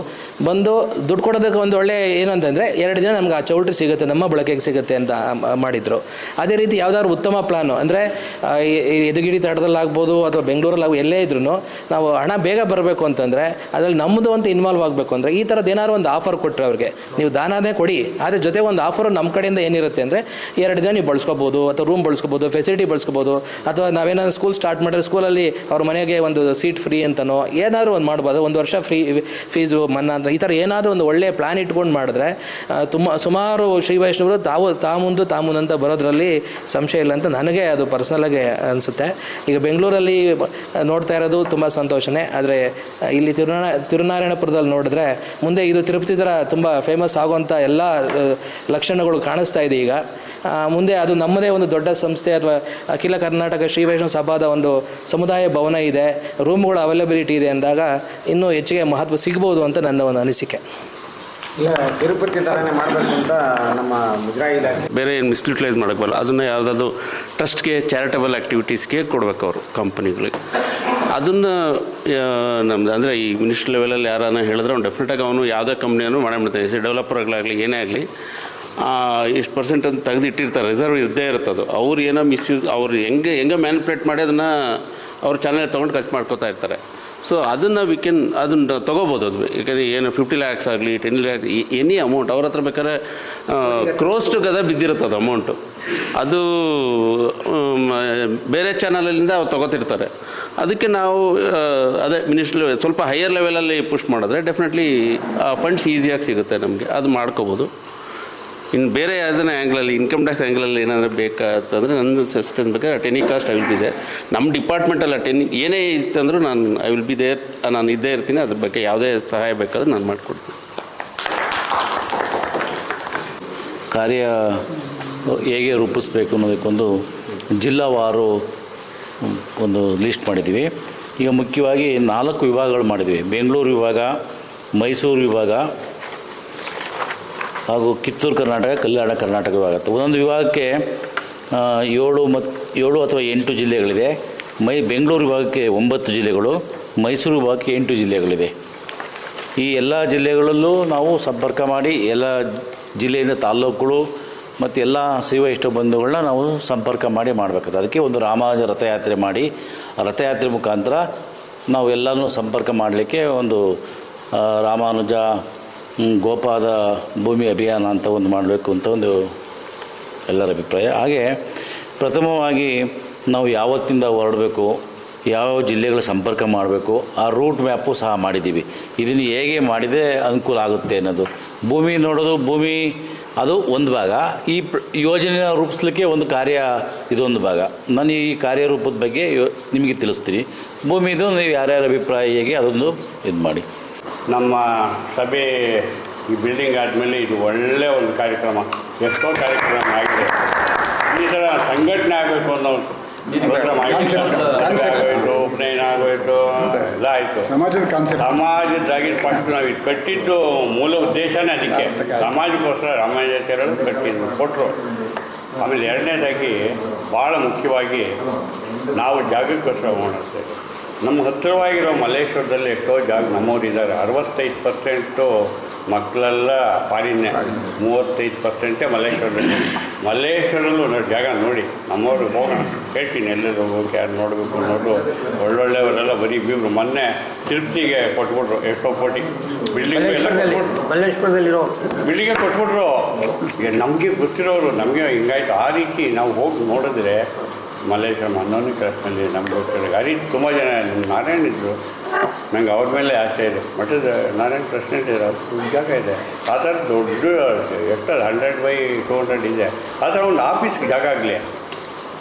ಬಂದು ದುಡ್ಡು ಕೊಡೋದಕ್ಕೆ ಒಂದು ಒಳ್ಳೆ ಏನಂತಂದರೆ 2 ದಿನ ನಮ್ಗೆ ಆ ಚೌಲ್ಟ್ರಿ ಸಿಗುತ್ತೆ, ನಮ್ಮ ಬಳಕೆಗೆ ಸಿಗುತ್ತೆ ಅಂತ ಮಾಡಿದರು. ಅದೇ ರೀತಿ ಯಾವುದಾದ್ರು ಉತ್ತಮ ಪ್ಲಾನು ಅಂದರೆ ಯದುಗಿರಿ ತಟದಲ್ಲಾಗ್ಬೋದು ಅಥವಾ ಬೆಂಗಳೂರಲ್ಲಿ ಎಲ್ಲೇ ಇದ್ರೂ ನಾವು ಹಣ ಬೇಗ ಬರಬೇಕು ಅಂತಂದರೆ ಅದರಲ್ಲಿ ನಮ್ಮದು ಅಂತ ಇನ್ವಾಲ್ವ್ ಆಗಬೇಕು ಅಂದರೆ ಈ ಥರದ್ದು ಏನಾದ್ರು ಒಂದು ಆಫರ್ ಕೊಟ್ಟರೆ ಅವ್ರಿಗೆ ನೀವು ದಾನನೇ ಕೊಡಿ, ಆದರೆ ಜೊತೆ ಒಂದು ಆಫರು ನಮ್ಮ ಕಡೆಯಿಂದ ಏನಿರುತ್ತೆ ಅಂದರೆ 2 ದಿನ ನೀವು ಬಳಸ್ಕೋಬೋದು ಅಥವಾ ರೂಮ್ ಬಳಸ್ಕೋಬೋದು, ಫೆಸಿಲಿಟಿ ಬಳಸ್ಕೋಬೋದು, ಅಥವಾ ನಾವೇನಾದ್ರು ಸ್ಕೂಲ್ ಸ್ಟಾರ್ಟ್ ಮಾಡಿದ್ರೆ ಸ್ಕೂಲಲ್ಲಿ ಅವ್ರ ಮನೆಗೆ ಒಂದು ಸೀಟ್ ಫ್ರೀ ಅಂತನೋ ಏನಾದರೂ ಒಂದು ಮಾಡ್ಬೋದು. 1 ವರ್ಷ ಫ್ರೀ ಫೀಸು ಮನ್ನಾ ಅಂತ ಈ ಥರ ಏನಾದರೂ ಒಂದು ಒಳ್ಳೆಯ ಪ್ಲ್ಯಾನ್ ಇಟ್ಕೊಂಡು ಮಾಡಿದ್ರೆ ಸುಮಾರು ಶ್ರೀ ವೈಷ್ಣವರು ತಾ ಮುಂದೆ ಅಂತ ಬರೋದ್ರಲ್ಲಿ ಸಂಶಯ ಇಲ್ಲ ಅಂತ ನನಗೆ ಅದು ಪರ್ಸ್ನಲಾಗಿ ಅನಿಸುತ್ತೆ. ಈಗ ಬೆಂಗಳೂರಲ್ಲಿ ನೋಡ್ತಾ ಇರೋದು ತುಂಬ ಸಂತೋಷನೇ, ಆದರೆ ಇಲ್ಲಿ ತಿರುನಾರಾಯಣಪುರದಲ್ಲಿ ನೋಡಿದ್ರೆ ಮುಂದೆ ಇದು ತಿರುಪತಿ ಥರ ತುಂಬ ಫೇಮಸ್ ಆಗುವಂಥ ಎಲ್ಲ ಲಕ್ಷಣಗಳು ಕಾಣಿಸ್ತಾ ಇದೆ. ಈಗ ಮುಂದೆ ಅದು ನಮ್ಮದೇ ಒಂದು ದೊಡ್ಡ ಸಂಸ್ಥೆ ಅಥವಾ ಅಖಿಲ ಕರ್ನಾಟಕ ಶ್ರೀ ವೈಷ್ಣವ ಸಭಾದ ಒಂದು ಸಮುದಾಯ ಭವನ ಇದೆ, ರೂಮ್ಗಳ ಅವೈಲಬಿಲಿಟಿ ಇದೆ ಅಂದಾಗ ಇನ್ನೂ ಹೆಚ್ಚಿಗೆ ಮಹತ್ವ ಸಿಗ್ಬೋದು ಅಂತ ನನ್ನ ಒಂದು ಅನಿಸಿಕೆ. ಇಲ್ಲ, ತಿರುಪತಿ ಥರನೇ ಮಾಡಬೇಕು ಅಂತ ನಮ್ಮ ಮುಜರಾಯಿ ಇಲಾಖೆ ಬೇರೆ ಏನು ಮಿಸ್ಯುಟಿಲೈಸ್ ಮಾಡೋಕ್ಕಲ್ಲ, ಅದನ್ನು ಯಾವುದಾದ್ರು ಟ್ರಸ್ಟ್ಗೆ ಚಾರಿಟಬಲ್ ಆ್ಯಕ್ಟಿವಿಟೀಸ್ಗೆ ಕೊಡಬೇಕು ಅವರು ಕಂಪನಿಗಳಿಗೆ. ಅದನ್ನು ನಮ್ಮದು ಅಂದರೆ ಈ ಮಿನಿಸ್ಟ್ರಿ ಲೆವೆಲಲ್ಲಿ ಯಾರನ್ನ ಹೇಳಿದ್ರೆ ಅವ್ನು ಡೆಫಿನೆಟಾಗಿ ಅವನು ಯಾವುದೇ ಕಂಪ್ನಿಯನ್ನು ಮಾಡಾಡ್ಬಿಡ್ತಾನೆ. ಡೆವಲಪರ್ಗಳಾಗಲಿ ಏನೇ ಆಗಲಿ ಇಷ್ಟು ಪರ್ಸೆಂಟ್ ಅಂತ ತೆಗೆದಿಟ್ಟಿರ್ತಾರೆ, ರಿಸರ್ವ್ ಇದ್ದೇ ಇರ್ತದೆ. ಅವ್ರು ಏನೋ ಮಿಸ್ಯೂಸ್ ಅವ್ರು ಹೆಂಗೆ ಮ್ಯಾನಿಪ್ಯುಲೇಟ್ ಮಾಡಿ ಅದನ್ನು ಅವ್ರ ಚಾನಲ್ ತೊಗೊಂಡು ಖರ್ಚು ಮಾಡ್ಕೋತಾ ಇರ್ತಾರೆ. ಸೊ ಅದನ್ನು ಅದನ್ನು ತೊಗೋಬೋದು. ಅದು ಯಾಕಂದರೆ ಏನು 50 lakhs ಆಗಲಿ 10 lakhs ಎನಿ ಅಮೌಂಟ್ ಅವ್ರ ಹತ್ರ ಬೇಕಾದ್ರೆ ಕ್ರೋಸ್ ಟು ಗದ ಬಿದ್ದಿರುತ್ತೆ ಅದು ಅಮೌಂಟು. ಅದು ಬೇರೆ ಚಾನಲಲ್ಲಿಂದ ಅವ್ರು ತೊಗೋತಿರ್ತಾರೆ. ಅದಕ್ಕೆ ನಾವು ಅದೇ ಮಿನಿಸ್ಟ್ರಿ ಸ್ವಲ್ಪ ಹೈಯರ್ ಲೆವೆಲಲ್ಲಿ ಪುಷ್ ಮಾಡಿದ್ರೆ ಡೆಫಿನೆಟ್ಲಿ ಫಂಡ್ಸ್ ಈಸಿಯಾಗಿ ಸಿಗುತ್ತೆ ನಮಗೆ, ಅದು ಮಾಡ್ಕೋಬೋದು. ಇನ್ನು ಬೇರೆ ಯಾವುದನ್ನ ಆ್ಯಂಗ್ಲಲ್ಲಿ ಇನ್ಕಮ್ ಟ್ಯಾಕ್ಸ್ ಆ್ಯಂಗ್ಲಲ್ಲಿ ಏನಾದರೂ ಬೇಕಾತಂದರೆ ನನ್ನ ಸಿಸ್ಟಮ್ ಬೇಕಾದ್ರೆ at any cost I will be there. ನಮ್ಮ ಡಿಪಾರ್ಟ್ಮೆಂಟಲ್ಲಿ ಏನೇ ಇತ್ತಂದ್ರೂ ಐ ವಿಲ್ ಬಿ ದೇರ್, ನಾನು ಇದ್ದೇ ಇರ್ತೀನಿ. ಅದ್ರ ಬಗ್ಗೆ ಯಾವುದೇ ಸಹಾಯ ಬೇಕಾದ್ರೆ ನಾನು ಮಾಡಿಕೊಡ್ತೀನಿ. ಕಾರ್ಯ ಹೇಗೆ ರೂಪಿಸಬೇಕು ಅನ್ನೋದಕ್ಕೊಂದು ಜಿಲ್ಲಾವಾರು ಒಂದು ಲಿಸ್ಟ್ ಮಾಡಿದ್ದೀವಿ. ಈಗ ಮುಖ್ಯವಾಗಿ 4 ವಿಭಾಗಗಳು ಮಾಡಿದ್ದೀವಿ. ಬೆಂಗಳೂರು ವಿಭಾಗ, ಮೈಸೂರು ವಿಭಾಗ ಹಾಗೂ ಕಿತ್ತೂರು ಕರ್ನಾಟಕ, ಕಲ್ಯಾಣ ಕರ್ನಾಟಕ ವಿಭಾಗ. ಒಂದೊಂದು ವಿಭಾಗಕ್ಕೆ 7 ಅಥವಾ 8 ಜಿಲ್ಲೆಗಳಿದೆ. ಬೆಂಗಳೂರು ವಿಭಾಗಕ್ಕೆ 9 ಜಿಲ್ಲೆಗಳು, ಮೈಸೂರು ವಿಭಾಗಕ್ಕೆ 8 ಜಿಲ್ಲೆಗಳಿದೆ. ಈ ಎಲ್ಲ ಜಿಲ್ಲೆಗಳಲ್ಲೂ ನಾವು ಸಂಪರ್ಕ ಮಾಡಿ ಎಲ್ಲ ಜಿಲ್ಲೆಯಿಂದ ತಾಲ್ಲೂಕುಗಳು ಮತ್ತು ಎಲ್ಲ ಶ್ರೀ ವೈಷ್ಣವ ಬಂಧುಗಳನ್ನ ನಾವು ಸಂಪರ್ಕ ಮಾಡಿ ಮಾಡಬೇಕಾಗ್ತದೆ. ಅದಕ್ಕೆ ಒಂದು ರಾಮಾನುಜ ರಥಯಾತ್ರೆ ಮಾಡಿ ಆ ರಥಯಾತ್ರೆ ಮುಖಾಂತರ ನಾವು ಎಲ್ಲನೂ ಸಂಪರ್ಕ ಮಾಡಲಿಕ್ಕೆ ಒಂದು ರಾಮಾನುಜ ಗೋಪಾದ ಭೂಮಿ ಅಭಿಯಾನ ಅಂತ ಒಂದು ಮಾಡಬೇಕು ಅಂತ ಒಂದು ಎಲ್ಲರ ಅಭಿಪ್ರಾಯ. ಹಾಗೆ ಪ್ರಥಮವಾಗಿ ನಾವು ಯಾವತ್ತಿಂದ ಹೊರಡಬೇಕು, ಯಾವ ಜಿಲ್ಲೆಗಳ ಸಂಪರ್ಕ ಮಾಡಬೇಕು, ಆ ರೂಟ್ ಮ್ಯಾಪು ಸಹ ಮಾಡಿದ್ದೀವಿ. ಇದನ್ನು ಹೇಗೆ ಮಾಡಿದರೆ ಅನುಕೂಲ ಆಗುತ್ತೆ ಅನ್ನೋದು. ಭೂಮಿ ನೋಡೋದು, ಭೂಮಿ ಅದು ಒಂದು ಭಾಗ. ಈ ಯೋಜನೆಯ ರೂಪಿಸಲಿಕ್ಕೆ ಒಂದು ಕಾರ್ಯ ಇದೊಂದು ಭಾಗ. ನಾನು ಈ ಕಾರ್ಯರೂಪದ ಬಗ್ಗೆ ನಿಮಗೆ ತಿಳಿಸ್ತೀನಿ. ಭೂಮಿದು ನೀವು ಯಾರ್ಯಾರ ಅಭಿಪ್ರಾಯ ಹೇಗೆ ಅದೊಂದು ಇದು ಮಾಡಿ. ನಮ್ಮ ಸಭೆ ಈ ಬಿಲ್ಡಿಂಗ್ ಆದಮೇಲೆ ಇದು ಒಳ್ಳೆಯ ಒಂದು ಕಾರ್ಯಕ್ರಮ, ಎಷ್ಟೋ ಕಾರ್ಯಕ್ರಮ ಆಗಿದೆ. ಈ ಥರ ಸಂಘಟನೆ ಆಗಬೇಕು ಅನ್ನೋ ಆಗೋಯ್ತು, ಉಪನಯನ ಆಗೋಯ್ತು, ಎಲ್ಲ ಆಯಿತು. ಸಮಾಜದಾಗಿ ಫಸ್ಟ್ ನಾವು ಇದು ಕಟ್ಟಿದ್ದು ಮೂಲ ಉದ್ದೇಶನೇ ಅದಕ್ಕೆ, ಸಮಾಜಕ್ಕೋಸ್ಕರ ರಾಮಾನುಜಾಚಾರ್ಯರು ಕಟ್ಟಿದ್ದು ಕೊಟ್ಟರು. ಆಮೇಲೆ ಎರಡನೇದಾಗಿ ಭಾಳ ಮುಖ್ಯವಾಗಿ ನಾವು ಜಾಗಕ್ಕೋಸ್ಕರ ಮಾಡುತ್ತೇವೆ. ನಮ್ಮ ಹತ್ತಿರವಾಗಿರೋ ಮಲ್ಲೇಶ್ವರದಲ್ಲಿ ಎಷ್ಟೋ ಜಾಗ ನಮ್ಮವರಿದ್ದಾರೆ. 65% ಮಕ್ಕಳೆಲ್ಲ ಪಾರಿನ್ಯ, 35% ಮಲ್ಲೇಶ್ವರದಲ್ಲಿ. ಮಲ್ಲೇಶ್ವರಲ್ಲೂ ಜಾಗ ನೋಡಿ, ನಮ್ಮವರು ಹೋಗೋಣ ಹೇಳ್ತೀನಿ, ಎಲ್ಲರೂ ಹೋಗಿ ಯಾರು ನೋಡಬೇಕು ಒಳ್ಳೊಳ್ಳೆಯವರೆಲ್ಲ ಬರೀ ಬೀಬ್ರು. ಮೊನ್ನೆ ತಿರುಪ್ತಿಗೆ ಕೊಟ್ಬಿಟ್ರು ಎಷ್ಟೋ ಕೋಟಿ, ಬಿಲ್ಡಿಂಗ್ ಎಲ್ಲ ಕೊಟ್ಬಿಟ್ರು, ಮಲ್ಲೇಶ್ವರದಲ್ಲಿರೋ ಬಿಲ್ಡಿಂಗೇ ಕೊಟ್ಬಿಟ್ರು. ಈಗ ನಮಗೆ ಗೊತ್ತಿರೋರು ನಮಗೆ ಹಿಂಗಾಯ್ತು. ಆ ರೀತಿ ನಾವು ಹೋಗಿ ನೋಡಿದ್ರೆ ಮಲ್ಲೇಶ್ವರ ಅನ್ನೋನೇ ಕ್ರಾಸ್ನಲ್ಲಿ ನಮ್ಗೆ ಹೋಗ್ತಾರೆ. ಆ ರೀತಿ ತುಂಬ ಜನ ನಾರಾಯಣ ಇದ್ದರು, ನಂಗೆ ಅವ್ರ ಮೇಲೆ ಆಸೆ ಇದೆ. ಮಠದ ನಾರಾಯಣ ಪ್ರೆಸಿಡೆಂಟ್ ಇದೆ, ಅವ್ರು ಜಾಗ ಇದೆ. ಆ ಥರ ದೊಡ್ಡ ಎಷ್ಟು 100/200 ಇದೆ. ಆ ಥರ ಒಂದು ಆಫೀಸ್ಗೆ ಜಾಗ ಆಗಲಿ.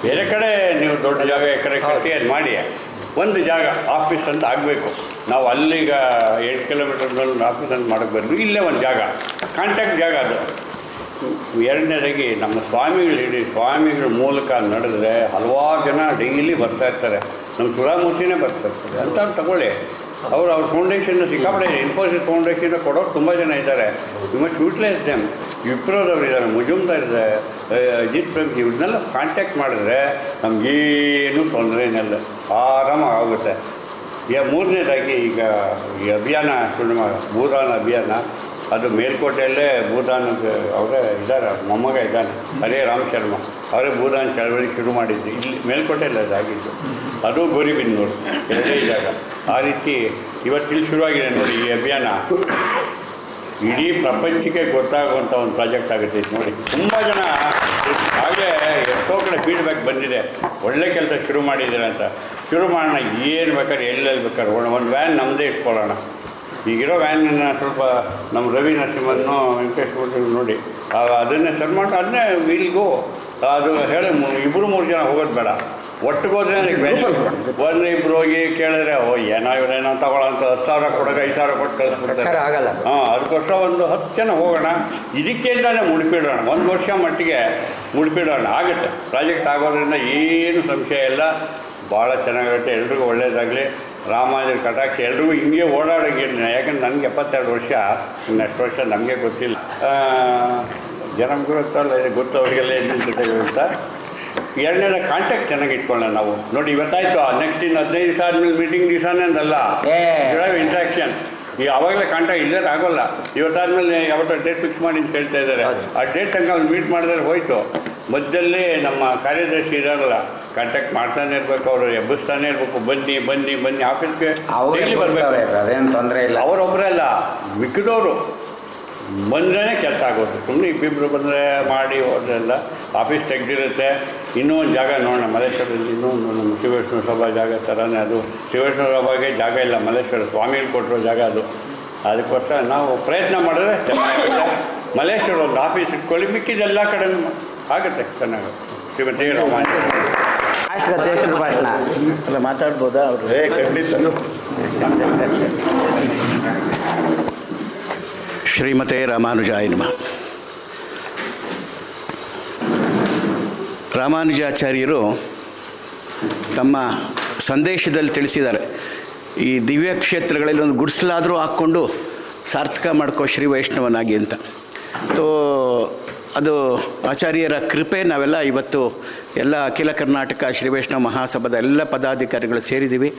ಬೇರೆ ಕಡೆ ನೀವು ದೊಡ್ಡ ಜಾಗ ಎಕರೆ ಕಟ್ಟಿ ಅದು ಮಾಡಿ ಒಂದು ಜಾಗ ಆಫೀಸ್ ಅಂತ ಆಗಬೇಕು. ನಾವು ಅಲ್ಲಿಗ 8 ಕಿಲೋಮೀಟರ್ ಆಫೀಸ್ ಅಂತ ಮಾಡೋಕ್ಕೆ ಬರಬೇಕು. ಇಲ್ಲೇ ಒಂದು ಜಾಗ, ಕಾಂಟ್ಯಾಕ್ಟ್ ಜಾಗ ಅದು. ಎರಡನೇದಾಗಿ ನಮ್ಮ ಸ್ವಾಮಿಗಳ ಮೂಲಕ ನಡೆದ್ರೆ ಹಲವಾರು ಜನ ಡೈಲಿ ಬರ್ತಾಯಿರ್ತಾರೆ. ನಮ್ಮ ಸುಧಾಮೂರ್ತಿನೇ ಬರ್ತಾಯಿರ್ತಾರೆ. ಅಂಥವ್ರು ತಗೊಳ್ಳಿ. ಅವ್ರ ಫೌಂಡೇಶನ್ ಸಿಕ್ಕಾಪಡೆ ಇನ್ಫೋಸಿಸ್ ಫೌಂಡೇಶನ್ ಕೊಡೋರು ತುಂಬ ಜನ ಇದ್ದಾರೆ. You must utilise them. ವಿಪ್ರೋದವ್ರು ಇದ್ದಾರೆ, ಮುಜುಮ್ದಾರ್ ಇದ್ದಾರೆ, ಅಜಿತ್ ಪ್ರೇಮ್, ಇವ್ರನ್ನೆಲ್ಲ ಕಾಂಟ್ಯಾಕ್ಟ್ ಮಾಡಿದ್ರೆ ನಮಗೇನು ತೊಂದರೆ ಏನಿಲ್ಲ, ಆರಾಮಾಗಿ ಆಗುತ್ತೆ. ಮೂರನೇದಾಗಿ ಈಗ ಈ ಅಭಿಯಾನ ಭೂದಾನ ಅಭಿಯಾನ, ಅದು ಮೇಲ್ಕೋಟೆಯಲ್ಲೇ ಭೂದಾನಕ್ಕೆ ಅವರೇ ಇದ್ದಾರೆ, ಮೊಮ್ಮಗ ಇದ್ದಾನೆ, ಹರೇ ರಾಮ್ ಶರ್ಮಾ, ಅವರೇ ಭೂದಾನ ಚಳವಳಿ ಶುರು ಮಾಡಿದ್ದು. ಇಲ್ಲಿ ಮೇಲ್ಕೋಟೆಯಲ್ಲಿ ಅದಾಗಿದ್ದು, ಅದು ಗೌರಿಬಿದನೂರು, ಎರಡೇ ಜಾಗ. ಆ ರೀತಿ ಇವತ್ತಿಲ್ಲಿ ಶುರುವಾಗಿದೆ ನೋಡಿ ಈ ಅಭಿಯಾನ. ಇಡೀ ಪ್ರಪಂಚಕ್ಕೆ ಗೊತ್ತಾಗುವಂಥ ಒಂದು ಪ್ರಾಜೆಕ್ಟ್ ಆಗುತ್ತೆ ನೋಡಿ. ತುಂಬ ಜನ ಹಾಗೆ ಎಷ್ಟೋ ಕಡೆ ಫೀಡ್ಬ್ಯಾಕ್ ಬಂದಿದೆ, ಒಳ್ಳೆ ಕೆಲಸ ಶುರು ಮಾಡಿದ್ದೀರ ಅಂತ. ಶುರು ಮಾಡೋಣ, ಏನು ಬೇಕಾದ್ರೆ ಎಲ್ಲೆಲ್ಲಿ ಬೇಕಾದ್ರೆ ಒಂದು ವ್ಯಾನ್ ನಮ್ಮದೇ ಇಟ್ಕೊಳ್ಳೋಣ. ಈಗಿರೋ ವ್ಯಾನನ್ನು ಸ್ವಲ್ಪ ನಮ್ಮ ರವಿ ನರಸಿಂಹನ್ನು ವೆಂಕಟೇಶ್ ನೋಡಿ ಅದನ್ನೇ ಸರ್ ಮಾಡಿ ಅದನ್ನೇ ವೀಲ್ಗೂ ಅದು ಹೇಳಿ 2-3 ಜನ ಹೋಗೋದು ಬೇಡ, ಒಟ್ಟಿಗೋದ್ರೆ ಒಂದು ಇಬ್ಬರು ಹೋಗಿ ಕೇಳಿದ್ರೆ ಏನೋ ಇವರೇನೋ ತಗೊಳ್ಳೋಂಥ 10,000 ಕೊಡೋಕೆ 5,000 ಕೊಟ್ಟು ಕಳಿಸ್ಬಿಡ್ತಾರೆ. ಅದಕ್ಕೋಸ್ಕರ ಒಂದು 10 ಜನ ಹೋಗೋಣ. ಇದಕ್ಕಿಂತಾನೆ ಮುಡಿಪಿಡೋಣ, 1 ವರ್ಷ ಮಟ್ಟಿಗೆ ಮುಡಿಪಿಡೋಣ. ಆಗುತ್ತೆ, ಪ್ರಾಜೆಕ್ಟ್ ಆಗೋದ್ರಿಂದ ಏನು ಸಂಶಯ ಇಲ್ಲ. ಭಾಳ ಚೆನ್ನಾಗಿರುತ್ತೆ, ಎಲ್ರಿಗೂ ಒಳ್ಳೆಯದಾಗಲಿ. ರಾಮಾನುಜರ ಕಟಾಕ್ಷ ಎಲ್ರಿಗೂ ಹಿಂಗೆ ಓಡಾಡೋಂಗಿಲ್ಲ. ಯಾಕಂದ್ರೆ ನನಗೆ 72 ವರ್ಷ, ಇನ್ನಷ್ಟು ವರ್ಷ ನಮಗೆ ಗೊತ್ತಿಲ್ಲ. ಜನಕ್ಕೆ ಗೊತ್ತವರಿಗೆಲ್ಲ ಏನಿರ್ತದೆ ಅಂತ. ಎರಡನೇದ ಕಾಂಟ್ಯಾಕ್ಟ್ ಚೆನ್ನಾಗಿ ಇಟ್ಕೊಳ್ಳೋಣ ನಾವು. ನೋಡಿ ಇವತ್ತಾಯ್ತು, ನೆಕ್ಸ್ಟ್ ಇನ್ನು 15 ದಿವಸ ಆದಮೇಲೆ ಮೀಟಿಂಗ್ ದಿವಸನೇ ಅಂದಲ್ಲ, ಇಂಟ್ರಾಕ್ಷನ್. ಈಗ ಆವಾಗಲೇ ಕಾಂಟ್ಯಾಕ್ಟ್ ಇಲ್ಲದೆ ಆಗೋಲ್ಲ. ಇವತ್ತಾದ್ಮೇಲೆ ಯಾವತ್ತೋ ಡೇಟ್ ಫಿಕ್ಸ್ ಮಾಡಿ ಅಂತ ಹೇಳ್ತಾ ಇದ್ದಾರೆ. ಆ ಡೇಟ್ ತನಕ ಅವ್ರು ಮೀಟ್ ಮಾಡಿದ್ರೆ ಹೋಯ್ತು. ಮಧ್ಯದಲ್ಲಿ ನಮ್ಮ ಕಾರ್ಯದರ್ಶಿ ಇದಾರಲ್ಲ, ಕಾಂಟ್ಯಾಕ್ಟ್ ಮಾಡ್ತಾನೆ ಇರಬೇಕು, ಅವರು ಎಬ್ಬಿಸ್ತಾನೆ ಇರಬೇಕು, ಬನ್ನಿ ಬನ್ನಿ ಬನ್ನಿ ಆಫೀಸ್ಗೆ ಡೈಲಿ ಬರಬೇಕು. ಅದೇನು ತೊಂದರೆ ಇಲ್ಲ. ಅವರೊಬ್ಬರೇ ಅಲ್ಲ, ಮಿಕ್ಕಿದವರು ಬಂದ್ರೇ ಕೆಲಸ ಆಗೋದು. ಸುಮ್ಮನೆ ಇಬ್ಬಿಬ್ಬರು ಬಂದರೆ ಮಾಡಿ ಹೋದ್ರೆಲ್ಲ ಆಫೀಸ್ ತೆಗೆದಿರುತ್ತೆ. ಇನ್ನೂ ಒಂದು ಜಾಗ ನೋಡೋಣ ಮಲ್ಲೇಶ್ವರದಲ್ಲಿ, ಇನ್ನೂ ನಮ್ಮ ಶಿವವೈಷ್ಣವ ಸಭಾ ಜಾಗ ಥರನೇ ಅದು. ಶಿವವೈಷ್ಣವ ಸಭಾಗೆ ಜಾಗ ಇಲ್ಲ, ಮಲ್ಲೇಶ್ವರ ಸ್ವಾಮಿಗಳು ಕೊಟ್ಟಿರೋ ಜಾಗ ಅದು. ಅದಕ್ಕೋಸ್ಕರ ನಾವು ಪ್ರಯತ್ನ ಮಾಡಿದ್ರೆ ಚೆನ್ನಾಗುತ್ತೆ. ಮಲ್ಲೇಶ್ವರ ಒಂದು ಆಫೀಸ್ ಇಟ್ಕೊಳ್ಳಿ, ಮಿಕ್ಕಿದೆಲ್ಲ ಕಡೆ ಆಗುತ್ತೆ ಚೆನ್ನಾಗಿ. ಶ್ರೀಮತಿ ರಾಮಾನುಜ ಭಾಷಣ ಅಲ್ಲ ಮಾತಾಡ್ಬೋದಾ ಅವರು? ಖಂಡಿತ. ಶ್ರೀಮತೆ ರಾಮಾನುಜಾಯ ನಮಃ. ರಾಮಾನುಜಾಚಾರ್ಯರು ತಮ್ಮ ಸಂದೇಶದಲ್ಲಿ ತಿಳಿಸಿದ್ದಾರೆ, ಈ ದಿವ್ಯ ಕ್ಷೇತ್ರಗಳಲ್ಲಿ ಒಂದು ಗುಡಿಸಲಾದರೂ ಹಾಕ್ಕೊಂಡು ಸಾರ್ಥಕ ಮಾಡ್ಕೋ ಶ್ರೀ ವೈಷ್ಣವನಾಗಿ ಅಂತ. ಸೊ ಅದು ಆಚಾರ್ಯರ ಕೃಪೆ. ನಾವೆಲ್ಲ ಇವತ್ತು ಎಲ್ಲ ಅಖಿಲ ಕರ್ನಾಟಕ ಶ್ರೀ ವೈಷ್ಣವ ಮಹಾಸಭಾದ ಎಲ್ಲ ಪದಾಧಿಕಾರಿಗಳು ಸೇರಿದ್ದೀವಿ.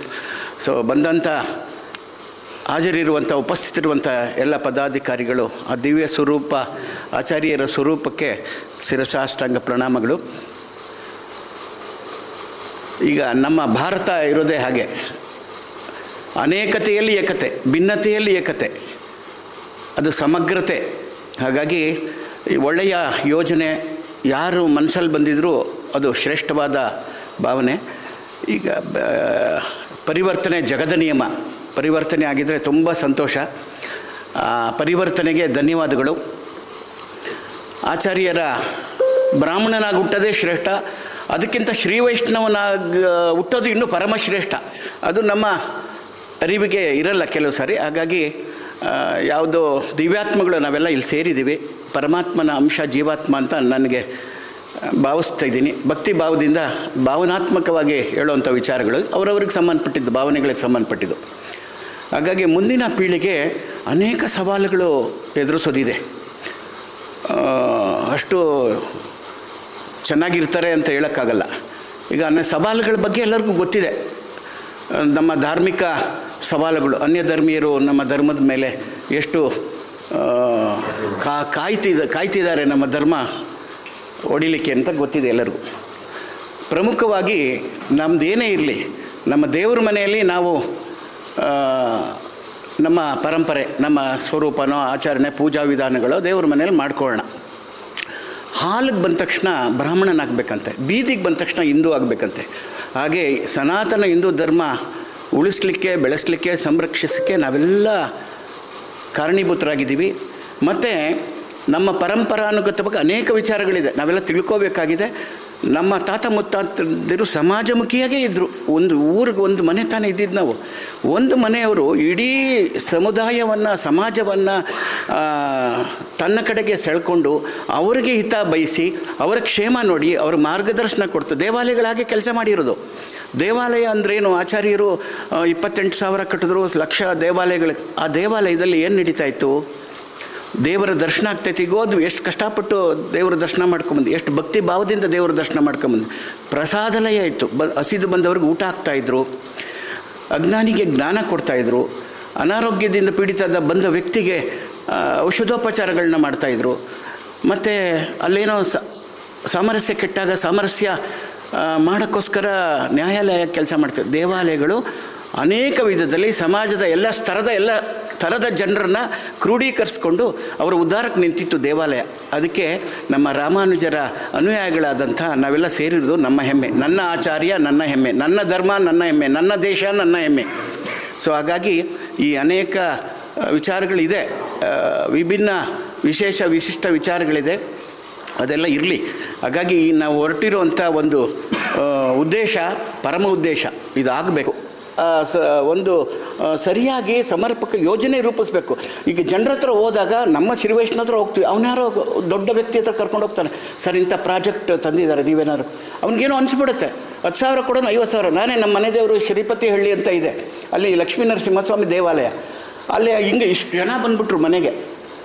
ಸೊ ಬಂದಂಥ ಹಾಜರಿರುವಂಥ ಉಪಸ್ಥಿತಿರುವಂಥ ಎಲ್ಲ ಪದಾಧಿಕಾರಿಗಳು ಆ ದಿವ್ಯ ಸ್ವರೂಪ ಆಚಾರ್ಯರ ಸ್ವರೂಪಕ್ಕೆ ಶಿರಸಾಷ್ಟಾಂಗ ಪ್ರಣಾಮಗಳು. ಈಗ ನಮ್ಮ ಭಾರತ ಇರೋದೇ ಹಾಗೆ, ಅನೇಕತೆಯಲ್ಲಿ ಏಕತೆ, ಭಿನ್ನತೆಯಲ್ಲಿ ಏಕತೆ, ಅದು ಸಮಗ್ರತೆ. ಹಾಗಾಗಿ ಈ ಒಳ್ಳೆಯ ಯೋಜನೆ ಯಾರು ಮನಸ್ಸಲ್ಲಿ ಬಂದಿದ್ದರೂ ಅದು ಶ್ರೇಷ್ಠವಾದ ಭಾವನೆ. ಈಗ ಪರಿವರ್ತನೆ ಜಗದ ನಿಯಮ, ಪರಿವರ್ತನೆ ಆಗಿದ್ದರೆ ತುಂಬ ಸಂತೋಷ. ಪರಿವರ್ತನೆಗೆ ಧನ್ಯವಾದಗಳು. ಆಚಾರ್ಯರ ಬ್ರಾಹ್ಮಣನಾಗಿ ಹುಟ್ಟೋದೇ ಶ್ರೇಷ್ಠ, ಅದಕ್ಕಿಂತ ಶ್ರೀ ವೈಷ್ಣವನಾಗಿ ಹುಟ್ಟೋದು ಇನ್ನೂ ಪರಮಶ್ರೇಷ್ಠ. ಅದು ನಮ್ಮ ಅರಿವಿಗೆ ಇರಲ್ಲ ಕೆಲವು ಸಾರಿ. ಹಾಗಾಗಿ ಯಾವುದೋ ದಿವ್ಯಾತ್ಮಗಳು ನಾವೆಲ್ಲ ಇಲ್ಲಿ ಸೇರಿದ್ದೀವಿ. ಪರಮಾತ್ಮನ ಅಂಶ ಜೀವಾತ್ಮ ಅಂತ ನನಗೆ ಭಾವಿಸ್ತಾ ಇದ್ದೀನಿ. ಭಕ್ತಿ ಭಾವದಿಂದ ಭಾವನಾತ್ಮಕವಾಗಿ ಹೇಳುವಂಥ ವಿಚಾರಗಳು ಅವರವ್ರಿಗೆ ಸಂಬಂಧಪಟ್ಟಿದ್ದು, ಭಾವನೆಗಳಿಗೆ ಸಂಬಂಧಪಟ್ಟಿದ್ದು. ಹಾಗಾಗಿ ಮುಂದಿನ ಪೀಳಿಗೆ ಅನೇಕ ಸವಾಲುಗಳು ಎದುರಿಸೋದಿದೆ. ಅಷ್ಟು ಚೆನ್ನಾಗಿರ್ತಾರೆ ಅಂತ ಹೇಳೋಕ್ಕಾಗಲ್ಲ. ಈಗ ಸವಾಲುಗಳ ಬಗ್ಗೆ ಎಲ್ಲರಿಗೂ ಗೊತ್ತಿದೆ. ನಮ್ಮ ಧಾರ್ಮಿಕ ಸವಾಲುಗಳು, ಅನ್ಯ ಧರ್ಮೀಯರು ನಮ್ಮ ಧರ್ಮದ ಮೇಲೆ ಎಷ್ಟು ಕಾಯ್ತಿದ್ದಾರೆ ನಮ್ಮ ಧರ್ಮ ಹೊಡಿಲಿಕ್ಕೆ ಅಂತ ಗೊತ್ತಿದೆ ಎಲ್ಲರಿಗೂ. ಪ್ರಮುಖವಾಗಿ ನಮ್ಮದು ಏನೇ ಇರಲಿ, ನಮ್ಮ ದೇವ್ರ ಮನೆಯಲ್ಲಿ ನಾವು ನಮ್ಮ ಪರಂಪರೆ, ನಮ್ಮ ಸ್ವರೂಪನೋ ಆಚರಣೆ ಪೂಜಾ ವಿಧಾನಗಳು ದೇವ್ರ ಮನೇಲಿ ಮಾಡ್ಕೊಳ್ಳೋಣ. ಹಾಲಿಗೆ ಬಂದ ತಕ್ಷಣ ಬ್ರಾಹ್ಮಣನಾಗಬೇಕಂತೆ, ಬೀದಿಗೆ ಬಂದ ತಕ್ಷಣ ಹಿಂದೂ ಆಗಬೇಕಂತೆ. ಹಾಗೆ ಸನಾತನ ಹಿಂದೂ ಧರ್ಮ ಉಳಿಸ್ಲಿಕ್ಕೆ, ಬೆಳೆಸಲಿಕ್ಕೆ, ಸಂರಕ್ಷಿಸಲಿಕ್ಕೆ ನಾವೆಲ್ಲ ಕಾರಣೀಭೂತರಾಗಿದ್ದೀವಿ. ಮತ್ತು ನಮ್ಮ ಪರಂಪರಾನುಗತವಾಗಿ ಅನೇಕ ವಿಚಾರಗಳಿದೆ, ನಾವೆಲ್ಲ ತಿಳ್ಕೋಬೇಕಾಗಿದೆ. ನಮ್ಮ ತಾತ ಮುತ್ತಾತಂದಿರು ಸಮಾಜಮುಖಿಯಾಗೇ ಇದ್ದರು. ಒಂದು ಊರಿಗೆ ಒಂದು ಮನೆ ತಾನೇ ಇದ್ದಿದ್ದು ನಾವು. ಒಂದು ಮನೆಯವರು ಇಡೀ ಸಮುದಾಯವನ್ನು, ಸಮಾಜವನ್ನು ತನ್ನ ಕಡೆಗೆ ಸೆಳ್ಕೊಂಡು ಅವರಿಗೆ ಹಿತ ಬಯಸಿ ಅವರ ಕ್ಷೇಮ ನೋಡಿ ಅವರ ಮಾರ್ಗದರ್ಶನ ಕೊಡ್ತು. ದೇವಾಲಯಗಳಾಗೆ ಕೆಲಸ ಮಾಡಿರೋದು. ದೇವಾಲಯ ಅಂದ್ರೇನು? ಆಚಾರ್ಯರು 28,000 ಕಟ್ಟಿದ್ರು, ಲಕ್ಷ ದೇವಾಲಯಗಳು. ಆ ದೇವಾಲಯದಲ್ಲಿ ಏನು ನಡೀತಾ ಇತ್ತು? ದೇವರ ದರ್ಶನ ಆಗ್ತೈತಿ. ಈಗ ಹೋದ್ವಿ, ಎಷ್ಟು ಕಷ್ಟಪಟ್ಟು ದೇವರ ದರ್ಶನ ಮಾಡ್ಕೊಂಬಂದು, ಎಷ್ಟು ಭಕ್ತಿ ಭಾವದಿಂದ ದೇವರ ದರ್ಶನ ಮಾಡ್ಕೊಂಬಂದು. ಪ್ರಸಾದಾಲಯ ಇತ್ತು, ಹಸಿದು ಬಂದವ್ರಿಗೆ ಊಟ ಹಾಕ್ತಾಯಿದ್ರು, ಅಜ್ಞಾನಿಗೆ ಜ್ಞಾನ ಕೊಡ್ತಾಯಿದ್ರು, ಅನಾರೋಗ್ಯದಿಂದ ಪೀಡಿತದ ಬಂದ ವ್ಯಕ್ತಿಗೆ ಔಷಧೋಪಚಾರಗಳನ್ನ ಮಾಡ್ತಾಯಿದ್ರು. ಮತ್ತು ಅಲ್ಲೇನೋ ಸಾಮರಸ್ಯ ಕೆಟ್ಟಾಗ ಸಾಮರಸ್ಯ ಮಾಡೋಕ್ಕೋಸ್ಕರ ನ್ಯಾಯಾಲಯ ಕೆಲಸ ಮಾಡ್ತಾರೆ. ದೇವಾಲಯಗಳು ಅನೇಕ ವಿಧದಲ್ಲಿ ಸಮಾಜದ ಎಲ್ಲ ಥರದ ಜನರನ್ನ ಕ್ರೋಢೀಕರಿಸ್ಕೊಂಡು ಅವರ ಉದ್ಧಾರಕ್ಕೆ ನಿಂತಿತ್ತು ದೇವಾಲಯ. ಅದಕ್ಕೆ ನಮ್ಮ ರಾಮಾನುಜರ ಅನುಯಾಯಿಗಳಾದಂಥ ನಾವೆಲ್ಲ ಸೇರಿರೋದು ನಮ್ಮ ಹೆಮ್ಮೆ. ನನ್ನ ಆಚಾರ್ಯ ನನ್ನ ಹೆಮ್ಮೆ, ನನ್ನ ಧರ್ಮ ನನ್ನ ಹೆಮ್ಮೆ, ನನ್ನ ದೇಶ ನನ್ನ ಹೆಮ್ಮೆ. ಸೊ ಹಾಗಾಗಿ ಈ ಅನೇಕ ವಿಚಾರಗಳಿದೆ, ವಿಭಿನ್ನ ವಿಶಿಷ್ಟ ವಿಚಾರಗಳಿದೆ, ಅದೆಲ್ಲ ಇರಲಿ. ಹಾಗಾಗಿ ನಾವು ಹೊರಟಿರುವಂಥ ಒಂದು ಉದ್ದೇಶ, ಪರಮ ಉದ್ದೇಶ ಇದಾಗಬೇಕು. ಒಂದು ಸರಿಯಾಗಿ ಸಮರ್ಪಕ ಯೋಜನೆ ರೂಪಿಸ್ಬೇಕು. ಈಗ ಜನರ ಹತ್ರ ಹೋದಾಗ ನಮ್ಮ ಶ್ರೀ ವೈಷ್ಣವ ಹತ್ರ ಹೋಗ್ತೀವಿ, ಅವನ್ಯಾರೋ ದೊಡ್ಡ ವ್ಯಕ್ತಿ ಹತ್ರ ಕರ್ಕೊಂಡು ಹೋಗ್ತಾನೆ, ಸರ್ ಇಂಥ ಪ್ರಾಜೆಕ್ಟ್ ತಂದಿದ್ದಾರೆ ನೀವೇನಾದ್ರು, ಅವ್ನಿಗೇನೋ ಅನಿಸ್ಬಿಡುತ್ತೆ. 10,000 ಕೊಡೋನು 50,000. ನಾನೇ ನಮ್ಮ ಮನೆ ದೇವರು ಶ್ರೀಪತಿ ಹಳ್ಳಿ ಅಂತ ಇದೆ, ಅಲ್ಲಿ ಲಕ್ಷ್ಮೀ ನರಸಿಂಹಸ್ವಾಮಿ ದೇವಾಲಯ, ಅಲ್ಲಿ ಹಿಂಗೆ ಇಷ್ಟು ಜನ ಬಂದುಬಿಟ್ರು ಮನೆಗೆ.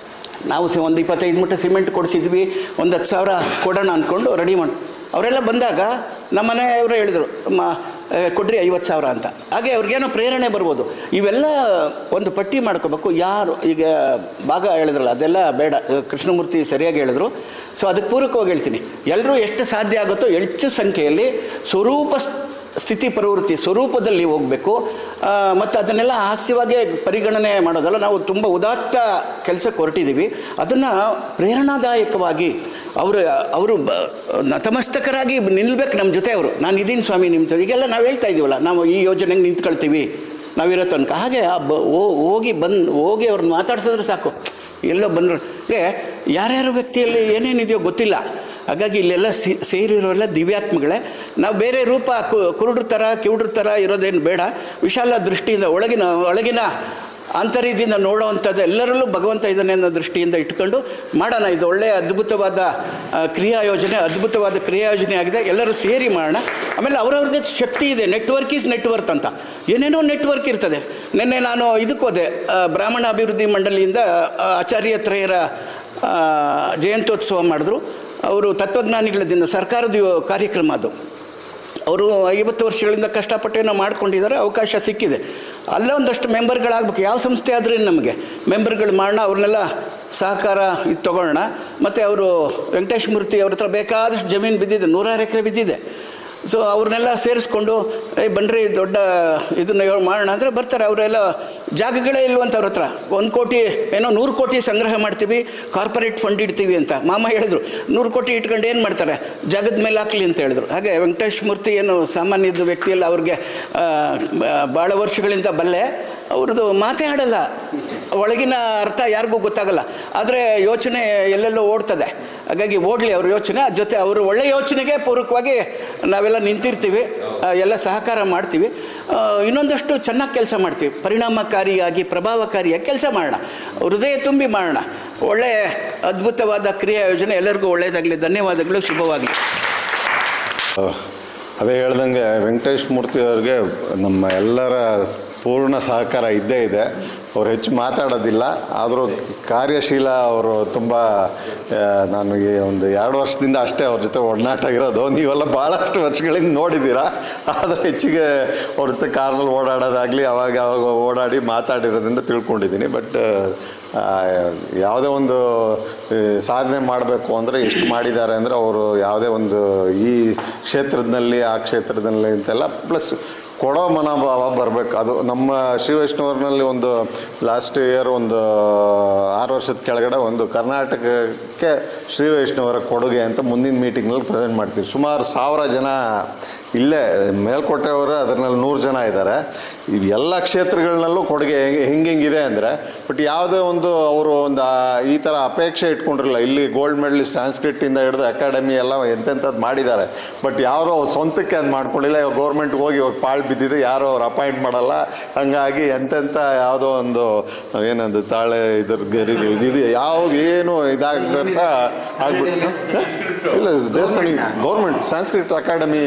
ನಾವು ಒಂದು 25 ಮೂಟೆ ಸಿಮೆಂಟ್ ಕೊಡಿಸಿದ್ವಿ, ಒಂದು 10,000 ಕೊಡೋಣ ಅಂದ್ಕೊಂಡು ರೆಡಿ ಮಾಡಿ. ಅವರೆಲ್ಲ ಬಂದಾಗ ನಮ್ಮ ಮನೆಯವರು ಹೇಳಿದರು, ಕೊಡ್ರಿ 50,000 ಅಂತ. ಹಾಗೆ ಅವ್ರಿಗೇನೋ ಪ್ರೇರಣೆ ಬರ್ಬೋದು. ಇವೆಲ್ಲ ಒಂದು ಪಟ್ಟಿ ಮಾಡ್ಕೋಬೇಕು. ಯಾರು ಈಗ ಭಾಗ ಹೇಳಿದ್ರಲ್ಲ, ಅದೆಲ್ಲ ಬೇಡ, ಕೃಷ್ಣಮೂರ್ತಿ ಸರಿಯಾಗಿ ಹೇಳಿದ್ರು. ಸೊ ಅದಕ್ಕೆ ಪೂರಕವಾಗಿ ಹೇಳ್ತೀನಿ, ಎಲ್ಲರೂ ಎಷ್ಟು ಸಾಧ್ಯ ಆಗುತ್ತೋ ಹೆಚ್ಚು ಸಂಖ್ಯೆಯಲ್ಲಿ ಸ್ಥಿತಿ ಪ್ರವೃತ್ತಿ ಸ್ವರೂಪದಲ್ಲಿ ಹೋಗಬೇಕು. ಮತ್ತು ಅದನ್ನೆಲ್ಲ ಹಾಸ್ಯವಾಗಿ ಪರಿಗಣನೆ ಮಾಡೋದಲ್ಲ, ನಾವು ತುಂಬ ಉದಾತ್ತ ಕೆಲಸಕ್ಕೆ ಹೊರಟಿದ್ದೀವಿ. ಅದನ್ನು ಪ್ರೇರಣಾದಾಯಕವಾಗಿ ಅವರು ನತಮಸ್ತಕರಾಗಿ ನಿಲ್ಲಬೇಕು ನಮ್ಮ ಜೊತೆ. ಅವರು ನಾನು ಇದೀನಿ ಸ್ವಾಮಿ ನಿಮ್ಮ ಜೊತೆ, ಈಗೆಲ್ಲ ನಾವು ಹೇಳ್ತಾ ಇದ್ದೀವಲ್ಲ, ನಾವು ಈ ಯೋಜನೆಗೆ ನಿಂತ್ಕೊಳ್ತೀವಿ ನಾವಿರೋ ತನಕ. ಹಾಗೆ ಹೋಗಿ ಅವ್ರನ್ನ ಮಾತಾಡ್ಸಿದ್ರೆ ಸಾಕು. ಎಲ್ಲೋ ಬಂದರು ಯಾರ್ಯಾರ ವ್ಯಕ್ತಿಯಲ್ಲಿ ಏನೇನಿದೆಯೋ ಗೊತ್ತಿಲ್ಲ. ಹಾಗಾಗಿ ಇಲ್ಲೆಲ್ಲ ಸೇರಿರೋಲ್ಲ ದಿವ್ಯಾತ್ಮಗಳೇ. ನಾವು ಬೇರೆ ರೂಪ ಕುರುಡ್ರ ಥರ ಕಿವುಡ್ರ ಥರ ಇರೋದೇನು ಬೇಡ. ವಿಶಾಲ ದೃಷ್ಟಿಯಿಂದ ಒಳಗಿನ ಆಂತರ್ಯದಿಂದ ನೋಡೋವಂಥದ್ದು, ಎಲ್ಲರಲ್ಲೂ ಭಗವಂತ ಇದ್ದಾನೆ ಅನ್ನೋ ದೃಷ್ಟಿಯಿಂದ ಇಟ್ಕೊಂಡು ಮಾಡೋಣ. ಇದು ಒಳ್ಳೆಯ ಅದ್ಭುತವಾದ ಕ್ರಿಯಾ ಯೋಜನೆ ಆಗಿದೆ. ಎಲ್ಲರೂ ಸೇರಿ ಮಾಡೋಣ. ಆಮೇಲೆ ಅವ್ರವ್ರದ್ದೇ ಶಕ್ತಿ ಇದೆ. ನೆಟ್ವರ್ಕ್ ಈಸ್ ನೆಟ್ವರ್ಕ್ ಅಂತ ಏನೇನೋ ನೆಟ್ವರ್ಕ್ ಇರ್ತದೆ. ನಿನ್ನೆ ನಾನು ಇದಕ್ಕೆ ಹೋದೆ, ಬ್ರಾಹ್ಮಣ ಅಭಿವೃದ್ಧಿ ಮಂಡಳಿಯಿಂದ ಆಚಾರ್ಯತ್ರಯರ ಜಯಂತ್ಯೋತ್ಸವ ಮಾಡಿದ್ರು. ಅವರು ತತ್ವಜ್ಞಾನಿಗಳ ದಿನ, ಸರ್ಕಾರದ ಕಾರ್ಯಕ್ರಮ ಅದು. ಅವರು 50 ವರ್ಷಗಳಿಂದ ಕಷ್ಟಪಟ್ಟೇನೋ ಮಾಡ್ಕೊಂಡಿದ್ದಾರೆ, ಅವಕಾಶ ಸಿಕ್ಕಿದೆ. ಅಲ್ಲೇ ಒಂದಷ್ಟು ಮೆಂಬರ್ಗಳಾಗಬೇಕು. ಯಾವ ಸಂಸ್ಥೆ ಆದ್ರೂ ನಮಗೆ ಮೆಂಬರ್ಗಳು ಮಾಡೋಣ, ಅವ್ರನ್ನೆಲ್ಲ ಸಹಕಾರ ಇದು ತೊಗೊಳ್ಳೋಣ. ಮತ್ತು ಅವರು ವೆಂಕಟೇಶ್ ಮೂರ್ತಿ ಅವ್ರ ಹತ್ರ ಬೇಕಾದಷ್ಟು ಜಮೀನು ಬಿದ್ದಿದೆ, 100 ಎಕರೆ ಬಿದ್ದಿದೆ. ಸೊ ಅವ್ರನ್ನೆಲ್ಲ ಸೇರಿಸ್ಕೊಂಡು ಬನ್ನಿರಿ ದೊಡ್ಡ ಇದನ್ನು ಮಾಡೋಣ ಅಂದರೆ ಬರ್ತಾರೆ. ಅವರೆಲ್ಲ ಜಾಗಗಳೇ ಇಲ್ವಂತ ಅವ್ರ ಹತ್ರ. 1 ಕೋಟಿ ಏನೋ 100 ಕೋಟಿ ಸಂಗ್ರಹ ಮಾಡ್ತೀವಿ, ಕಾರ್ಪೊರೇಟ್ ಫಂಡ್ ಇಡ್ತೀವಿ ಅಂತ ಮಾಮ ಹೇಳಿದ್ರು. 100 ಕೋಟಿ ಇಟ್ಕೊಂಡು ಏನು ಮಾಡ್ತಾರೆ, ಜಾಗದ ಮೇಲೆ ಹಾಕಲಿ ಅಂತ ಹೇಳಿದ್ರು. ಹಾಗೆ ವೆಂಕಟೇಶ್ ಮೂರ್ತಿ ಏನು ಸಾಮಾನ್ಯದ ವ್ಯಕ್ತಿಯಲ್ಲ, ಅವ್ರಿಗೆ ಭಾಳ ವರ್ಷಗಳಿಂದ ಬಲ್ಲೆ. ಅವ್ರದ್ದು ಮಾತೇ ಆಡಲ್ಲ, ಒಳಗಿನ ಅರ್ಥ ಯಾರಿಗೂ ಗೊತ್ತಾಗಲ್ಲ. ಆದರೆ ಯೋಚನೆ ಎಲ್ಲೆಲ್ಲೋ ಓಡ್ತದೆ. ಹಾಗಾಗಿ ಓಡಲಿ ಅವ್ರ ಯೋಚನೆ. ಜೊತೆ ಅವರು ಒಳ್ಳೆ ಯೋಚನೆಗೆ ಪೂರಕವಾಗಿ ನಾವೆಲ್ಲ ನಿಂತಿರ್ತೀವಿ, ಎಲ್ಲ ಸಹಕಾರ ಮಾಡ್ತೀವಿ. ಇನ್ನೊಂದಷ್ಟು ಚೆನ್ನಾಗಿ ಕೆಲಸ ಮಾಡ್ತೀವಿ. ಪರಿಣಾಮಕಾರಿಯಾಗಿ ಪ್ರಭಾವಕಾರಿಯಾಗಿ ಕೆಲಸ ಮಾಡೋಣ, ಹೃದಯ ತುಂಬಿ ಮಾಡೋಣ. ಒಳ್ಳೆಯ ಅದ್ಭುತವಾದ ಕ್ರಿಯಾ ಯೋಜನೆ. ಎಲ್ಲರಿಗೂ ಒಳ್ಳೆಯದಾಗಲಿ. ಧನ್ಯವಾದಗಳು. ಶುಭವಾಗಲಿ. ಅದೇ ಹೇಳ್ದಂಗೆ ವೆಂಕಟೇಶ್ ಮೂರ್ತಿ ಅವ್ರಿಗೆ ನಮ್ಮ ಎಲ್ಲರ ಪೂರ್ಣ ಸಹಕಾರ ಇದ್ದೇ ಇದೆ. ಅವ್ರು ಹೆಚ್ಚು ಮಾತಾಡೋದಿಲ್ಲ, ಆದರೂ ಕಾರ್ಯಶೀಲ. ಅವರು ತುಂಬ, ನಾನು ಒಂದು 2 ವರ್ಷದಿಂದ ಅಷ್ಟೇ ಅವ್ರ ಜೊತೆ ಒಡನಾಟ ಇರೋದು. ನೀವೆಲ್ಲ ಭಾಳಷ್ಟು ವರ್ಷಗಳಿಂದ ನೋಡಿದ್ದೀರಾ. ಆದರೆ ಹೆಚ್ಚಿಗೆ ಅವ್ರ ಜೊತೆ ಕಾರಲ್ಲಿ ಓಡಾಡೋದಾಗಲಿ ಅವಾಗ ಓಡಾಡಿ ಮಾತಾಡಿರೋದ್ರಿಂದ ತಿಳ್ಕೊಂಡಿದ್ದೀನಿ. ಬಟ್ ಯಾವುದೇ ಒಂದು ಸಾಧನೆ ಮಾಡಬೇಕು ಅಂದರೆ ಎಷ್ಟು ಮಾಡಿದ್ದಾರೆ ಅಂದರೆ, ಅವರು ಯಾವುದೇ ಒಂದು ಈ ಕ್ಷೇತ್ರದಲ್ಲಿ ಆ ಕ್ಷೇತ್ರದಲ್ಲಿ ಅಂತೆಲ್ಲ ಪ್ಲಸ್ ಕೊಡೋ ಮನೋಭಾವ ಬರಬೇಕು. ಅದು ನಮ್ಮ ಶ್ರೀ ವೈಷ್ಣವರಲ್ಲಿ ಒಂದು ಲಾಸ್ಟ್ ಇಯರ್ ಒಂದು 6 ವರ್ಷದ ಕೆಳಗಡೆ ಒಂದು ಕರ್ನಾಟಕಕ್ಕೆ ಶ್ರೀ ವೈಷ್ಣವರ ಕೊಡುಗೆ ಅಂತ ಮುಂದಿನ ಮೀಟಿಂಗ್ನಲ್ಲಿ ಪ್ರೆಸೆಂಟ್ ಮಾಡ್ತೀವಿ. ಸುಮಾರು 1000 ಜನ ಇಲ್ಲೇ ಮೇಲ್ಕೋಟೆಯವರು, ಅದರಲ್ಲಿ 100 ಜನ ಇದ್ದಾರೆ. ಎಲ್ಲ ಕ್ಷೇತ್ರಗಳನ್ನಲ್ಲೂ ಕೊಡುಗೆ ಹಿಂಗಿದೆ ಅಂದರೆ, ಬಟ್ ಯಾವುದೇ ಒಂದು ಅವರು ಒಂದು ಈ ಥರ ಅಪೇಕ್ಷೆ ಇಟ್ಕೊಂಡಿರಲಿಲ್ಲ. ಇಲ್ಲಿ ಗೋಲ್ಡ್ ಮೆಡಲಿಸ್ಟ್ ಸಾಂಸ್ಕ್ರಿಟಿಂದ ಹಿಡಿದು ಅಕಾಡೆಮಿ ಎಲ್ಲ ಎಂತೆಂಥದ್ದು ಮಾಡಿದ್ದಾರೆ. ಬಟ್ ಯಾರೋ ಸ್ವಂತಕ್ಕೆ ಅದು ಮಾಡ್ಕೊಳ್ಳಿಲ್ಲ. ಇವಾಗ ಗೌರ್ಮೆಂಟ್ಗೆ ಹೋಗಿ ಇವಾಗ ಪಾಳು ಬಿದ್ದಿದೆ, ಯಾರೋ ಅವ್ರು ಅಪಾಯಿಂಟ್ ಮಾಡಲ್ಲ. ಹಾಗಾಗಿ ಎಂತೆಂಥ ಯಾವುದೋ ಒಂದು ಏನದು ತಾಳೆ ಇದು ಏನು ಇದಾಗದಂತ ಆಗ್ಬಿಟ್ಟು ಇಲ್ಲ. ದೇವಸ್ಥಾನ ಗೌರ್ಮೆಂಟ್ ಸಾಂಸ್ಕ್ರಿಟ್ ಅಕಾಡೆಮಿ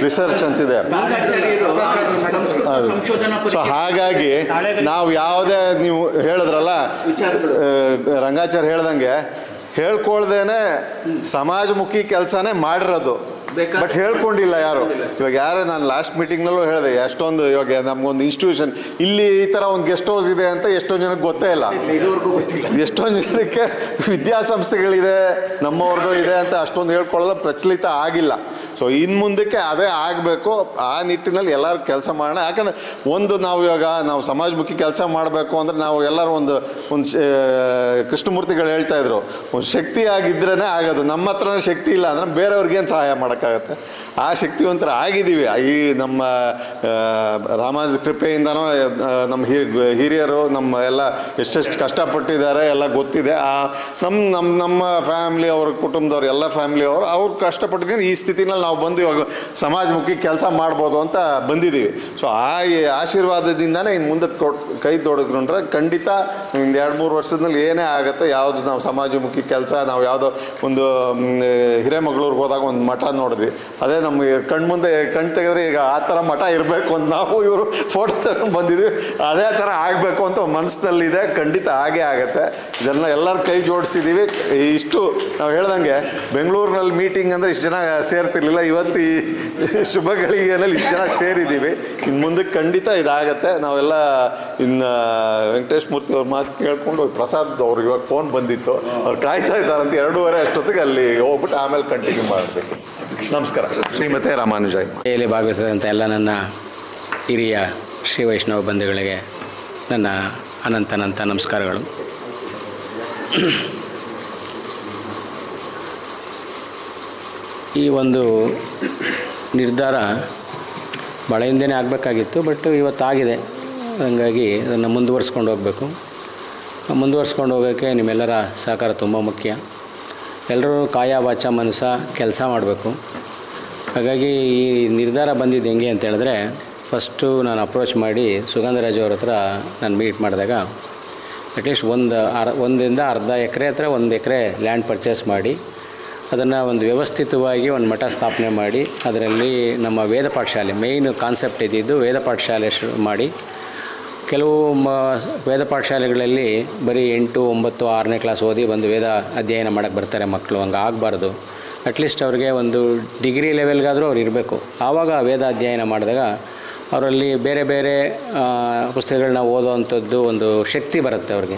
ರಿಸರ್ಚ್ ಅಂತಿದೆ. ಸೊ ಹಾಗಾಗಿ ನಾವು ಯಾವುದೇ, ನೀವು ಹೇಳಿದ್ರಲ್ಲ ರಂಗಾಚಾರ್ಯ ಹೇಳ್ದಂಗೆ, ಹೇಳ್ಕೊಳ್ದೇನೆ ಸಮಾಜಮುಖಿ ಕೆಲಸನೇ ಮಾಡಿರೋದು. ಬಟ್ ಹೇಳ್ಕೊಂಡಿಲ್ಲ ಯಾರು. ಇವಾಗ ಯಾರೇ ನಾನು ಲಾಸ್ಟ್ ಮೀಟಿಂಗ್ನಲ್ಲೂ ಹೇಳಿದೆ, ಎಷ್ಟೊಂದು ಇವಾಗ ನಮಗೊಂದು ಇನ್ಸ್ಟಿಟ್ಯೂಷನ್ ಇಲ್ಲಿ ಈ ಥರ ಒಂದು ಗೆಸ್ಟ್ ಹೌಸ್ ಇದೆ ಅಂತ ಎಷ್ಟೊಂದು ಜನಕ್ಕೆ ಗೊತ್ತೇ ಇಲ್ಲ. ಎಷ್ಟೊಂದು ಜನಕ್ಕೆ ವಿದ್ಯಾಸಂಸ್ಥೆಗಳಿದೆ, ನಮ್ಮವ್ರದ್ದು ಇದೆ ಅಂತ ಅಷ್ಟೊಂದು ಹೇಳ್ಕೊಳ್ಳೋದು ಪ್ರಚಲಿತ ಆಗಿಲ್ಲ. ಸೊ ಇನ್ನು ಮುಂದಕ್ಕೆ ಅದೇ ಆಗಬೇಕು. ಆ ನಿಟ್ಟಿನಲ್ಲಿ ಎಲ್ಲರೂ ಕೆಲಸ ಮಾಡೋಣ. ಯಾಕಂದರೆ ಒಂದು ನಾವು ಸಮಾಜಮುಖಿ ಕೆಲಸ ಮಾಡಬೇಕು ಅಂದರೆ ನಾವು ಎಲ್ಲರೂ ಒಂದು ಕೃಷ್ಣಮೂರ್ತಿಗಳು ಹೇಳ್ತಾಯಿದ್ರು, ಒಂದು ಶಕ್ತಿ ಆಗಿದ್ರೇ ಆಗೋದು. ನಮ್ಮ ಹತ್ರನೇ ಶಕ್ತಿ ಇಲ್ಲ ಅಂದರೆ ಬೇರೆಯವ್ರಿಗೇನು ಸಹಾಯ ಮಾಡೋಕ್ಕಾಗತ್ತೆ. ಆ ಶಕ್ತಿವಂತರ ಆಗಿದ್ದೀವಿ. ಈ ನಮ್ಮ ರಾಮಾನುಜ ಕೃಪೆಯಿಂದನೋ ನಮ್ಮ ಹಿರಿಯರು ನಮ್ಮ ಎಲ್ಲ ಎಷ್ಟೆಷ್ಟು ಕಷ್ಟಪಟ್ಟಿದ್ದಾರೆ ಎಲ್ಲ ಗೊತ್ತಿದೆ. ನಮ್ಮ ಫ್ಯಾಮ್ಲಿ, ಅವ್ರ ಕುಟುಂಬದವ್ರು, ಎಲ್ಲ ಫ್ಯಾಮ್ಲಿಯವರು ಅವ್ರು ಕಷ್ಟಪಟ್ಟಿದ್ದೀನಿ. ಈ ಸ್ಥಿತಿನಲ್ಲಿ ನಾವು ಬಂದು ಇವಾಗ ಸಮಾಜಮುಖಿ ಕೆಲಸ ಮಾಡ್ಬೋದು ಅಂತ ಬಂದಿದ್ದೀವಿ. ಸೊ ಆ ಆಶೀರ್ವಾದದಿಂದನೇ ಇನ್ನು ಮುಂದೆ ಕೈ ತೊಡಗಿದ್ರೆ ಖಂಡಿತ ಒಂದು 2-3 ವರ್ಷದಲ್ಲಿ ಏನೇ ಆಗುತ್ತೆ. ಯಾವುದು ನಾವು ಸಮಾಜಮುಖಿ ಕೆಲಸ, ನಾವು ಯಾವುದೋ ಒಂದು ಹಿರೇಮಗಳೂರಿಗೆ ಹೋದಾಗ ಒಂದು ಮಠ ನೋಡಿದ್ವಿ. ಅದೇ ನಮಗೆ ಕಣ್ಮುಂದೆ ತೆಗೆದ್ರೆ ಈಗ ಆ ಥರ ಮಠ ಇರಬೇಕು ಅಂತ ನಾವು ಇವರು ಫೋಟೋ ತಗೊಂಡು ಬಂದಿದ್ವಿ. ಅದೇ ಥರ ಆಗಬೇಕು ಅಂತ ಮನಸ್ಸಿನಲ್ಲಿದೆ. ಖಂಡಿತ ಹಾಗೇ ಆಗುತ್ತೆ. ಇದೆಲ್ಲ ಎಲ್ಲರೂ ಕೈ ಜೋಡಿಸಿದ್ದೀವಿ. ಇಷ್ಟು ನಾವು ಹೇಳ್ದಂಗೆ ಬೆಂಗಳೂರಿನಲ್ಲಿ ಮೀಟಿಂಗ್ ಅಂದರೆ ಇಷ್ಟು ಜನ ಸೇರ್ತಿರ್ಲಿಲ್ಲ. ಇವತ್ತು ಈ ಶುಭ ಗಳಿಗೆಯಲ್ಲಿ ಇಷ್ಟು ಜನ ಸೇರಿದ್ದೀವಿ. ಇನ್ನು ಮುಂದಕ್ಕೆ ಖಂಡಿತ ಇದಾಗತ್ತೆ. ನಾವೆಲ್ಲ ಇನ್ನು ವೆಂಕಟೇಶ್ ಮೂರ್ತಿ ಅವ್ರ ಮಾತು ಕೇಳ್ಕೊಂಡು ಪ್ರಸಾದ್ ಅವ್ರಿಗೆ ಇವಾಗ ಫೋನ್ ಬಂದಿತ್ತು, ಅವ್ರು ಕಾಯ್ತಾ ಇದ್ದಾರಂತ 2:30 ಅಷ್ಟೊತ್ತಿಗೆ ಅಲ್ಲಿ ಹೋಗ್ಬಿಟ್ಟು ಆಮೇಲೆ ಕಂಟಿನ್ಯೂ ಮಾಡಬೇಕು. ನಮಸ್ಕಾರ. ಶ್ರೀಮತಿ ರಾಮಾನುಜಾಯ್. ಇಲ್ಲಿ ಭಾಗವಹಿಸಿದಂಥ ಎಲ್ಲ ನನ್ನ ಹಿರಿಯ ಶ್ರೀ ವೈಷ್ಣವ ಬಂಧುಗಳಿಗೆ ನನ್ನ ಅನಂತ ನಮಸ್ಕಾರಗಳು. ಈ ಒಂದು ನಿರ್ಧಾರ ಭಾಳ ಹಿಂದೆನೇ ಆಗಬೇಕಾಗಿತ್ತು, ಬಟ್ ಇವತ್ತಾಗಿದೆ. ಹಾಗಾಗಿ ಅದನ್ನು ಮುಂದುವರ್ಸ್ಕೊಂಡು ಹೋಗಬೇಕು. ಮುಂದುವರ್ಸ್ಕೊಂಡು ಹೋಗೋಕ್ಕೆ ನಿಮ್ಮೆಲ್ಲರ ಸಹಕಾರ ತುಂಬ ಮುಖ್ಯ. ಎಲ್ಲರೂ ಕಾಯ ವಾಚ ಮನಸ ಕೆಲಸ ಮಾಡಬೇಕು. ಹಾಗಾಗಿ ಈ ನಿರ್ಧಾರ ಬಂದಿದ್ದು ಹೆಂಗೆ ಅಂತ ಹೇಳಿದ್ರೆ, ಫಸ್ಟು ನಾನು ಅಪ್ರೋಚ್ ಮಾಡಿ ಸುಗಂಧರಾಜ್ ಅವ್ರ ಹತ್ರ ನಾನು ಮೀಟ್ ಮಾಡಿದಾಗ ಅಟ್ಲೀಸ್ಟ್ ಒಂದರಿಂದ ಅರ್ಧ ಎಕರೆ ಹತ್ರ 1 ಎಕರೆ ಲ್ಯಾಂಡ್ ಪರ್ಚೇಸ್ ಮಾಡಿ ಅದನ್ನು ಒಂದು ವ್ಯವಸ್ಥಿತವಾಗಿ ಒಂದು ಮಠ ಸ್ಥಾಪನೆ ಮಾಡಿ ಅದರಲ್ಲಿ ನಮ್ಮ ವೇದ ಪಾಠಶಾಲೆ ಮೇಯ್ನ್ ಕಾನ್ಸೆಪ್ಟ್ ಇದ್ದಿದ್ದು ವೇದ ಪಾಠಶಾಲೆ ಮಾಡಿ ಕೆಲವು ವೇದ ಪಾಠಶಾಲೆಗಳಲ್ಲಿ ಬರೀ 8, 9, 6ನೇ ಕ್ಲಾಸ್ ಓದಿ ಬಂದು ವೇದ ಅಧ್ಯಯನ ಮಾಡೋಕ್ಕೆ ಬರ್ತಾರೆ ಮಕ್ಕಳು. ಹಂಗೆ ಆಗಬಾರ್ದು. ಅಟ್ಲೀಸ್ಟ್ ಅವ್ರಿಗೆ ಒಂದು ಡಿಗ್ರಿ ಲೆವೆಲ್ಗಾದರೂ ಅವ್ರು ಇರಬೇಕು. ಆವಾಗ ವೇದ ಅಧ್ಯಯನ ಮಾಡಿದಾಗ ಅವರಲ್ಲಿ ಬೇರೆ ಬೇರೆ ಪುಸ್ತಕಗಳನ್ನ ಓದೋವಂಥದ್ದು ಒಂದು ಶಕ್ತಿ ಬರುತ್ತೆ ಅವ್ರಿಗೆ.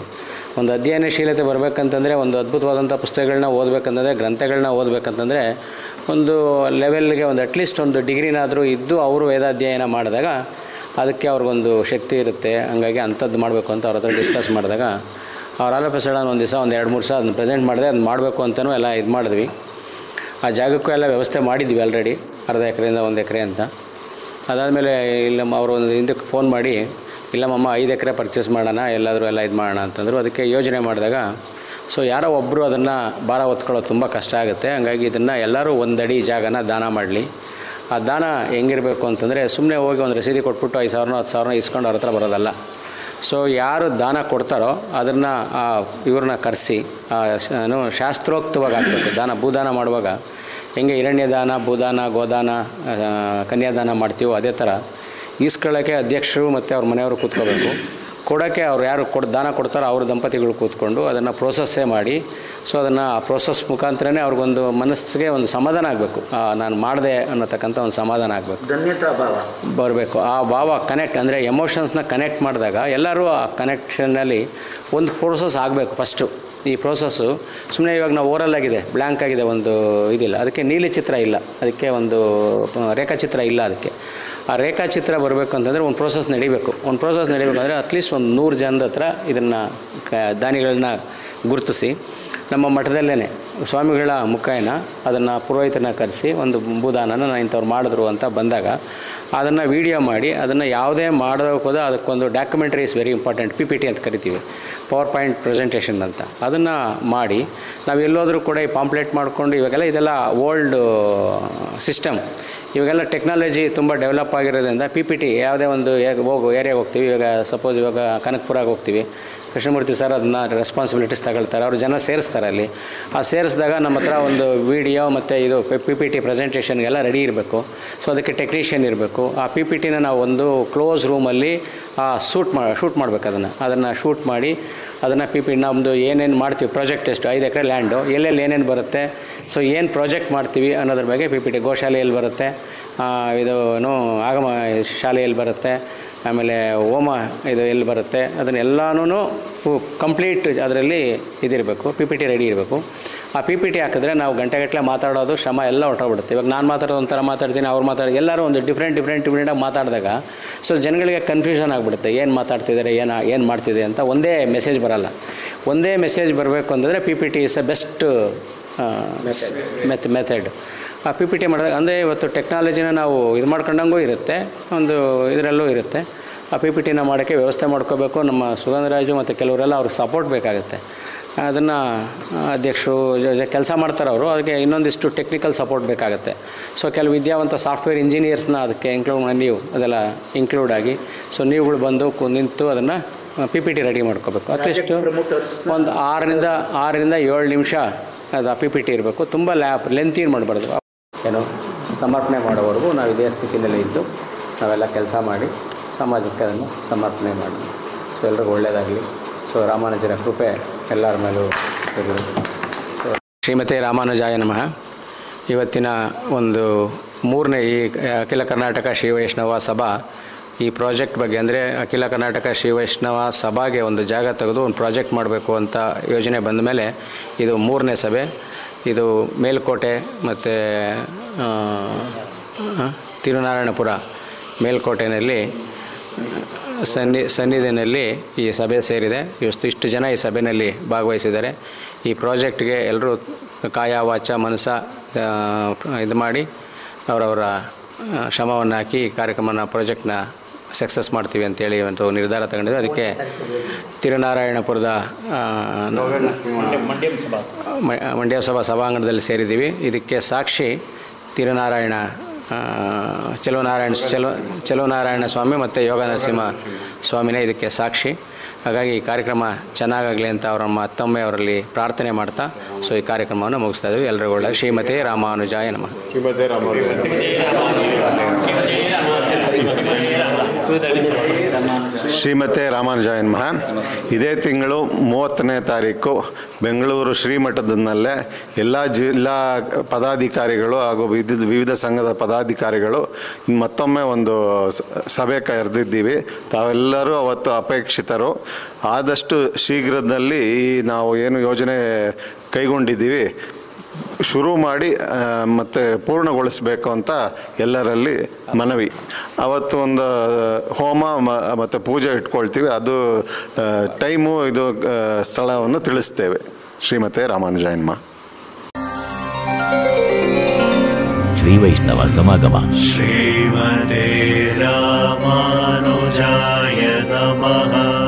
ಒಂದು ಅಧ್ಯಯನಶೀಲತೆ ಬರಬೇಕಂತಂದರೆ ಒಂದು ಅದ್ಭುತವಾದಂಥ ಪುಸ್ತಕಗಳನ್ನ ಓದಬೇಕಂತಂದರೆ ಗ್ರಂಥಗಳನ್ನ ಓದಬೇಕಂತಂದರೆ ಒಂದು ಲೆವೆಲ್ಗೆ ಒಂದು ಅಟ್ಲೀಸ್ಟ್ ಒಂದು ಡಿಗ್ರಿನಾದರೂ ಇದ್ದು ಅವರು ವೇದಾಧ್ಯಯನ ಮಾಡಿದಾಗ ಅದಕ್ಕೆ ಅವ್ರಿಗೊಂದು ಶಕ್ತಿ ಇರುತ್ತೆ. ಹಂಗಾಗಿ ಅಂಥದ್ದು ಮಾಡಬೇಕು ಅಂತ ಅವ್ರ ಹತ್ರ ಡಿಸ್ಕಸ್ ಮಾಡಿದಾಗ ಅವ್ರು ಆಲ್ ಆಫ್ ಎ ಸಡನ್ ಒಂದು ದಿವಸ 2-3 ಸಲ ಅದನ್ನ ಪ್ರೆಸೆಂಟ್ ಮಾಡಿದೆ. ಅದು ಮಾಡಬೇಕು ಅಂತಲೂ ಎಲ್ಲ ಇದು ಮಾಡಿದ್ವಿ. ಆ ಜಾಗಕ್ಕೂ ಎಲ್ಲ ವ್ಯವಸ್ಥೆ ಮಾಡಿದ್ವಿ ಆಲ್ರೆಡಿ, ಅರ್ಧ ಎಕರೆಯಿಂದ 1 ಎಕರೆ ಅಂತ. ಅದಾದಮೇಲೆ ಇಲ್ಲಮ್ಮ ಅವರು ಒಂದು ಹಿಂದಕ್ಕೆ ಫೋನ್ ಮಾಡಿ ಇಲ್ಲಮ್ಮ 5 ಎಕರೆ ಪರ್ಚೇಸ್ ಮಾಡೋಣ, ಎಲ್ಲಾದರೂ ಎಲ್ಲ ಇದು ಮಾಡೋಣ ಅಂತಂದರು. ಅದಕ್ಕೆ ಯೋಜನೆ ಮಾಡಿದಾಗ ಸೊ ಯಾರೋ ಒಬ್ಬರು ಅದನ್ನು ಭಾರ ಹೊತ್ಕೊಳ್ಳೋದು ತುಂಬ ಕಷ್ಟ ಆಗುತ್ತೆ. ಹಂಗಾಗಿ ಇದನ್ನು ಎಲ್ಲರೂ 1 ಅಡಿ ಜಾಗನ ದಾನ ಮಾಡಲಿ. ಆ ದಾನ ಹೆಂಗಿರಬೇಕು ಅಂತಂದರೆ ಸುಮ್ಮನೆ ಹೋಗಿ ಒಂದು ರಸೀದಿ ಕೊಟ್ಬಿಟ್ಟು 5,000 10,000 ಇಸ್ಕೊಂಡು ಅವ್ರ ಹತ್ರ ಬರೋದಲ್ಲ. ಸೊ ಯಾರು ದಾನ ಕೊಡ್ತಾರೋ ಅದನ್ನು ಇವ್ರನ್ನ ಕರೆಸಿ ಶಾಸ್ತ್ರೋಕ್ತವಾಗಿ ಆಗಬೇಕು. ಭೂದಾನ ಮಾಡುವಾಗ ಹೆಂಗೆ ಹಿರಣ್ಯದಾನ, ಭೂದಾನ, ಗೋದಾನ, ಕನ್ಯಾದಾನ ಮಾಡ್ತೀವೋ ಅದೇ ಥರ ಈಸ್ಕೊಳ್ಳೋಕ್ಕೆ ಅಧ್ಯಕ್ಷರು ಮತ್ತು ಅವ್ರ ಮನೆಯವರು ಕೂತ್ಕೋಬೇಕು. ಕೊಡೋಕ್ಕೆ ಅವ್ರು ಯಾರು ದಾನ ಕೊಡ್ತಾರೋ ಅವ್ರ ದಂಪತಿಗಳು ಕೂತ್ಕೊಂಡು ಅದನ್ನು ಪ್ರೋಸೆಸ್ಸೇ ಮಾಡಿ ಸೊ ಅದನ್ನು ಆ ಪ್ರೋಸೆಸ್ ಮುಖಾಂತರನೇ ಅವ್ರಿಗೊಂದು ಮನಸ್ಸಿಗೆ ಒಂದು ಸಮಾಧಾನ ಆಗಬೇಕು. ನಾನು ಮಾಡಿದೆ ಅನ್ನೋತಕ್ಕಂಥ ಒಂದು ಸಮಾಧಾನ ಆಗಬೇಕು, ಧನ್ಯತಾ ಭಾವ ಬರಬೇಕು. ಆ ಭಾವ ಕನೆಕ್ಟ್ ಅಂದರೆ ಎಮೋಷನ್ಸ್ನ ಕನೆಕ್ಟ್ ಮಾಡಿದಾಗ ಎಲ್ಲರೂ ಆ ಕನೆಕ್ಷನ್ನಲ್ಲಿ ಒಂದು ಪ್ರೋಸೆಸ್ ಆಗಬೇಕು. ಫಸ್ಟು ಈ ಪ್ರೋಸೆಸ್ಸು ಸುಮ್ಮನೆ ಇವಾಗ ನಾವು ಓರಲ್ ಆಗಿದೆ, ಬ್ಲ್ಯಾಂಕ್ ಆಗಿದೆ, ಒಂದು ಇದಿಲ್ಲ, ಅದಕ್ಕೆ ನೀಲಿ ಚಿತ್ರ ಇಲ್ಲ, ಅದಕ್ಕೆ ಒಂದು ರೇಖಾಚಿತ್ರ ಇಲ್ಲ. ಅದಕ್ಕೆ ಆ ರೇಖಾಚಿತ್ರ ಬರಬೇಕು ಅಂತಂದರೆ ಒಂದು ಪ್ರೋಸೆಸ್ ನಡಿಬೇಕು. ಒಂದು ಪ್ರೋಸೆಸ್ ನಡಿಬೇಕಂದ್ರೆ ಅಟ್ಲೀಸ್ಟ್ ಒಂದು 100 ಜನದ ಹತ್ರ ಇದನ್ನು ದಾನಿಗಳನ್ನ ಗುರುತಿಸಿ ನಮ್ಮ ಮಠದಲ್ಲೇ ಸ್ವಾಮಿಗಳ ಮುಖೇನ ಅದನ್ನು ಪುರೋಹಿತನ ಕರೆಸಿ ಒಂದು ಭೂದಾನನ ಇಂಥವ್ರು ಮಾಡಿದ್ರು ಅಂತ ಬಂದಾಗ ಅದನ್ನು ವೀಡಿಯೋ ಮಾಡಿ ಅದನ್ನು ಯಾವುದೇ ಮಾಡೋದಕ್ಕೆ ಹೋದ ಅದಕ್ಕೊಂದು documentary is very important, PPT ಅಂತ ಕರಿತೀವಿ, ಪವರ್ ಪಾಯಿಂಟ್ ಪ್ರೆಸೆಂಟೇಷನ್ ಅಂತ. ಅದನ್ನು ಮಾಡಿ ನಾವು ಎಲ್ಲೋದ್ರೂ ಕೂಡ ಈ ಪಾಂಪ್ಲೆಟ್ ಮಾಡಿಕೊಂಡು ಇವಾಗೆಲ್ಲ ಇದೆಲ್ಲ ಓಲ್ಡ್ ಸಿಸ್ಟಮ್. ಇವಾಗೆಲ್ಲ ಟೆಕ್ನಾಲಜಿ ತುಂಬ ಡೆವಲಪ್ ಆಗಿರೋದ್ರಿಂದ PPT ಯಾವುದೇ ಒಂದು ಏರಿಯಾಗೆ ಹೋಗ್ತೀವಿ, ಇವಾಗ ಸಪೋಸ್ ಇವಾಗ ಕನಕಪುರಾಗೆ ಹೋಗ್ತೀವಿ, ಕೃಷ್ಣಮೂರ್ತಿ ಸರ್ ಅದನ್ನ ರೆಸ್ಪಾನ್ಸಿಬಿಲಿಟೀಸ್ ತಗೊಳ್ತಾರೆ, ಅವರು ಜನ ಸೇರಿಸ್ತಾರೆ ಅಲ್ಲಿ. ಆ ಸೇರಿಸಿದಾಗ ನಮ್ಮ ಹತ್ರ ಒಂದು ವಿಡಿಯೋ ಮತ್ತು ಇದು PPT ಪ್ರೆಸೆಂಟೇಷನ್ಗೆಲ್ಲ ರೆಡಿ ಇರಬೇಕು. ಸೊ ಅದಕ್ಕೆ ಟೆಕ್ನಿಷಿಯನ್ ಇರಬೇಕು. ಆ PPTನ ನಾವು ಒಂದು ಕ್ಲೋಸ್ ರೂಮಲ್ಲಿ ಶೂಟ್ ಮಾಡಬೇಕು. ಅದನ್ನು ಶೂಟ್ ಮಾಡಿ ಅದನ್ನು PPT ನಮ್ಮದು ಏನೇನು ಮಾಡ್ತೀವಿ, ಪ್ರಾಜೆಕ್ಟ್ ಎಷ್ಟು 5 ಎಕರೆ ಲ್ಯಾಂಡು, ಎಲ್ಲೆಲ್ಲಿ ಏನೇನು ಬರುತ್ತೆ, ಸೊ ಏನು ಪ್ರಾಜೆಕ್ಟ್ ಮಾಡ್ತೀವಿ ಅನ್ನೋದ್ರ ಬಗ್ಗೆ PPT. ಗೋಶಾಲೆ ಎಲ್ಲಿ ಬರುತ್ತೆ, ಇದು ಆಗಮ ಶಾಲೆ ಎಲ್ಲಿ ಬರುತ್ತೆ, ಆಮೇಲೆ ಹೋಮ ಇದು ಎಲ್ಲಿ ಬರುತ್ತೆ, ಅದನ್ನೆಲ್ಲನೂ ಕಂಪ್ಲೀಟ್ ಅದರಲ್ಲಿ ಇದಿರಬೇಕು, PPT ರೆಡಿ ಇರಬೇಕು. ಆ PPT ಹಾಕಿದ್ರೆ ನಾವು ಗಂಟೆಗಟ್ಟಲೆ ಮಾತಾಡೋದು ಶ್ರಮ ಎಲ್ಲ ಹೊರಟೋಗ್ಬಿಡುತ್ತೆ. ಇವಾಗ ನಾನು ಮಾತಾಡೋದು ಒಂಥರ ಮಾತಾಡ್ತೀನಿ, ಅವ್ರು ಮಾತಾಡೋದು ಎಲ್ಲರೂ ಒಂದು ಡಿಫ್ರೆಂಟಾಗಿ ಮಾತಾಡಿದಾಗ ಸೊ ಜನಗಳಿಗೆ ಕನ್ಫ್ಯೂಷನ್ ಆಗಿಬಿಡುತ್ತೆ, ಏನು ಮಾತಾಡ್ತಿದ್ದಾರೆ, ಏನು ಮಾಡ್ತಿದೆ ಅಂತ ಒಂದೇ ಮೆಸೇಜ್ ಬರೋಲ್ಲ. ಒಂದೇ ಮೆಸೇಜ್ ಬರಬೇಕು ಅಂತಂದರೆ PPT is A best method. ಆ PPT ಮಾಡಿದಾಗ ಅಂದರೆ ಇವತ್ತು ಟೆಕ್ನಾಲಜಿನ ನಾವು ಇದು ಮಾಡ್ಕೊಂಡಂಗೂ ಇರುತ್ತೆ, ಒಂದು ಇದರಲ್ಲೂ ಇರುತ್ತೆ. ಆ PPTನ ಮಾಡೋಕ್ಕೆ ವ್ಯವಸ್ಥೆ ಮಾಡ್ಕೋಬೇಕು. ನಮ್ಮ ಸುಗಂಧರಾಜು ಮತ್ತು ಕೆಲವರೆಲ್ಲ ಅವ್ರಿಗೆ ಸಪೋರ್ಟ್ ಬೇಕಾಗುತ್ತೆ. ಅದನ್ನು ಅಧ್ಯಕ್ಷರು ಕೆಲಸ ಮಾಡ್ತಾರೆ ಅವರು, ಅದಕ್ಕೆ ಇನ್ನೊಂದಿಷ್ಟು ಟೆಕ್ನಿಕಲ್ ಸಪೋರ್ಟ್ ಬೇಕಾಗುತ್ತೆ. ಸೊ ಕೆಲವು ವಿದ್ಯಾವಂತ ಸಾಫ್ಟ್ವೇರ್ ಇಂಜಿನಿಯರ್ಸ್ನ ಅದಕ್ಕೆ ಇನ್ಕ್ಲೂಡ್ ಮಾಡಿ ನೀವು ಅದೆಲ್ಲ ಇನ್ಕ್ಲೂಡ್ ಆಗಿ ಸೊ ನೀವುಗಳು ಬಂದು ನಿಂತು ಅದನ್ನು PPT ರೆಡಿ ಮಾಡ್ಕೋಬೇಕು. ಅಟ್ಲೀಸ್ಟ್ ಒಂದು 6ರಿಂದ 7 ನಿಮಿಷ ಅದು ಆ PPT ಇರಬೇಕು. ತುಂಬ ಲೆಂತಿ ಮಾಡಬಾರ್ದು. ಸಮರ್ಪಣೆ ಮಾಡೋವರೆಗೂ ನಾವು ಇದೇ ಸ್ಥಿತಿಯಲ್ಲೇ ಇದ್ದು ನಾವೆಲ್ಲ ಕೆಲಸ ಮಾಡಿ ಸಮಾಜಕ್ಕೆ ಅದನ್ನು ಸಮರ್ಪಣೆ ಮಾಡಿ. ಸೊ ಎಲ್ರಿಗೂ ಒಳ್ಳೆಯದಾಗಲಿ. ಸೊ ರಾಮಾನುಜರ ಕೃಪೆ ಎಲ್ಲರ ಮೇಲೂ ಇರಲಿ. ಸೊ ಶ್ರೀಮತಿ ರಾಮಾನುಜಾಯ ನಮಃ. ಇವತ್ತಿನ ಒಂದು 3ನೇ ಈ ಅಖಿಲ ಕರ್ನಾಟಕ ಶ್ರೀ ವೈಷ್ಣವ ಸಭಾ ಈ ಪ್ರಾಜೆಕ್ಟ್ ಬಗ್ಗೆ, ಅಂದರೆ ಅಖಿಲ ಕರ್ನಾಟಕ ಶ್ರೀ ವೈಷ್ಣವ ಸಭಾಗೆ ಒಂದು ಜಾಗ ತೆಗೆದು ಒಂದು ಪ್ರಾಜೆಕ್ಟ್ ಮಾಡಬೇಕು ಅಂತ ಯೋಜನೆ ಬಂದ ಮೇಲೆ ಇದು 3ನೇ ಸಭೆ. ಇದು ಮೇಲ್ಕೋಟೆ ಮತ್ತು ತಿರುನಾರಾಯಣಪುರ ಮೇಲ್ಕೋಟೆಯಲ್ಲಿ ಸನ್ನಿಧಿನಲ್ಲಿ ಈ ಸಭೆ ಸೇರಿದೆ. ಇಷ್ಟು ಜನ ಈ ಸಭೆಯಲ್ಲಿ ಭಾಗವಹಿಸಿದ್ದಾರೆ. ಈ ಪ್ರಾಜೆಕ್ಟ್ಗೆ ಎಲ್ಲರೂ ಕಾಯ ವಾಚ ಮನಸ ಇದು ಮಾಡಿ ಅವರವರ ಶ್ರಮವನ್ನು ಹಾಕಿ ಈ ಕಾರ್ಯಕ್ರಮನ ಪ್ರಾಜೆಕ್ಟ್ನ ಸಕ್ಸಸ್ ಮಾಡ್ತೀವಿ ಅಂತೇಳಿ ಒಂದು ನಿರ್ಧಾರ ತಗೊಂಡಿದ್ದೆ. ಅದಕ್ಕೆ ತಿರುನಾರಾಯಣಪುರದ ಮಂಡ್ಯ ಸಭಾ ಸಭಾಂಗಣದಲ್ಲಿ ಸೇರಿದ್ದೀವಿ. ಇದಕ್ಕೆ ಸಾಕ್ಷಿ ತಿರುನಾರಾಯಣ ಚೆಲುವನಾರಾಯಣ ಸ್ವಾಮಿ ಮತ್ತು ಯೋಗ ನರಸಿಂಹ ಸ್ವಾಮಿನೇ ಇದಕ್ಕೆ ಸಾಕ್ಷಿ. ಹಾಗಾಗಿ ಈ ಕಾರ್ಯಕ್ರಮ ಚೆನ್ನಾಗಾಗಲಿ ಅಂತ ಅವರ ಮತ್ತೊಮ್ಮೆ ಅವರಲ್ಲಿ ಪ್ರಾರ್ಥನೆ ಮಾಡ್ತಾ ಈ ಕಾರ್ಯಕ್ರಮವನ್ನು ಮುಗಿಸ್ತಾ ಇದ್ದೀವಿ. ಎಲ್ಲರಿಗೂ ಒಳ್ಳೆಯದು. ಶ್ರೀಮತಿ ರಾಮಾನುಜಾಯ ನಮಃ. ಶ್ರೀಮತೆ ರಾಮಾನುಜಾಯ ನಮಃ. ಇದೇ ತಿಂಗಳು 30ನೇ ತಾರೀಕು ಬೆಂಗಳೂರು ಶ್ರೀಮಠದಲ್ಲೇ ಎಲ್ಲ ಜಿಲ್ಲಾ ಪದಾಧಿಕಾರಿಗಳು ಹಾಗೂ ವಿವಿಧ ಸಂಘದ ಪದಾಧಿಕಾರಿಗಳು ಮತ್ತೊಮ್ಮೆ ಒಂದು ಸಭೆ ಕರೆದಿದ್ದೀವಿ. ತಾವೆಲ್ಲರೂ ಅವತ್ತು ಅಪೇಕ್ಷಿತರು. ಆದಷ್ಟು ಶೀಘ್ರದಲ್ಲಿ ನಾವು ಏನು ಯೋಜನೆ ಕೈಗೊಂಡಿದ್ದೀವಿ ಶುರು ಮಾಡಿ ಮತ್ತು ಪೂರ್ಣಗೊಳಿಸಬೇಕು ಅಂತ ಎಲ್ಲರಲ್ಲಿ ಮನವಿ. ಅವತ್ತು ಒಂದು ಹೋಮ ಮತ್ತು ಪೂಜೆ ಇಟ್ಕೊಳ್ತೀವಿ. ಅದು ಟೈಮು ಇದು ಸ್ಥಳವನ್ನು ತಿಳಿಸ್ತೇವೆ. ಶ್ರೀಮತೆ ರಾಮಾನುಜಾಯ ನಮಃ. ಶ್ರೀ ವೈಷ್ಣವ ಸಮಾಗಮ. ಶ್ರೀಮತೆ ರಾಮಾನುಜಾಯ ನಮಃ.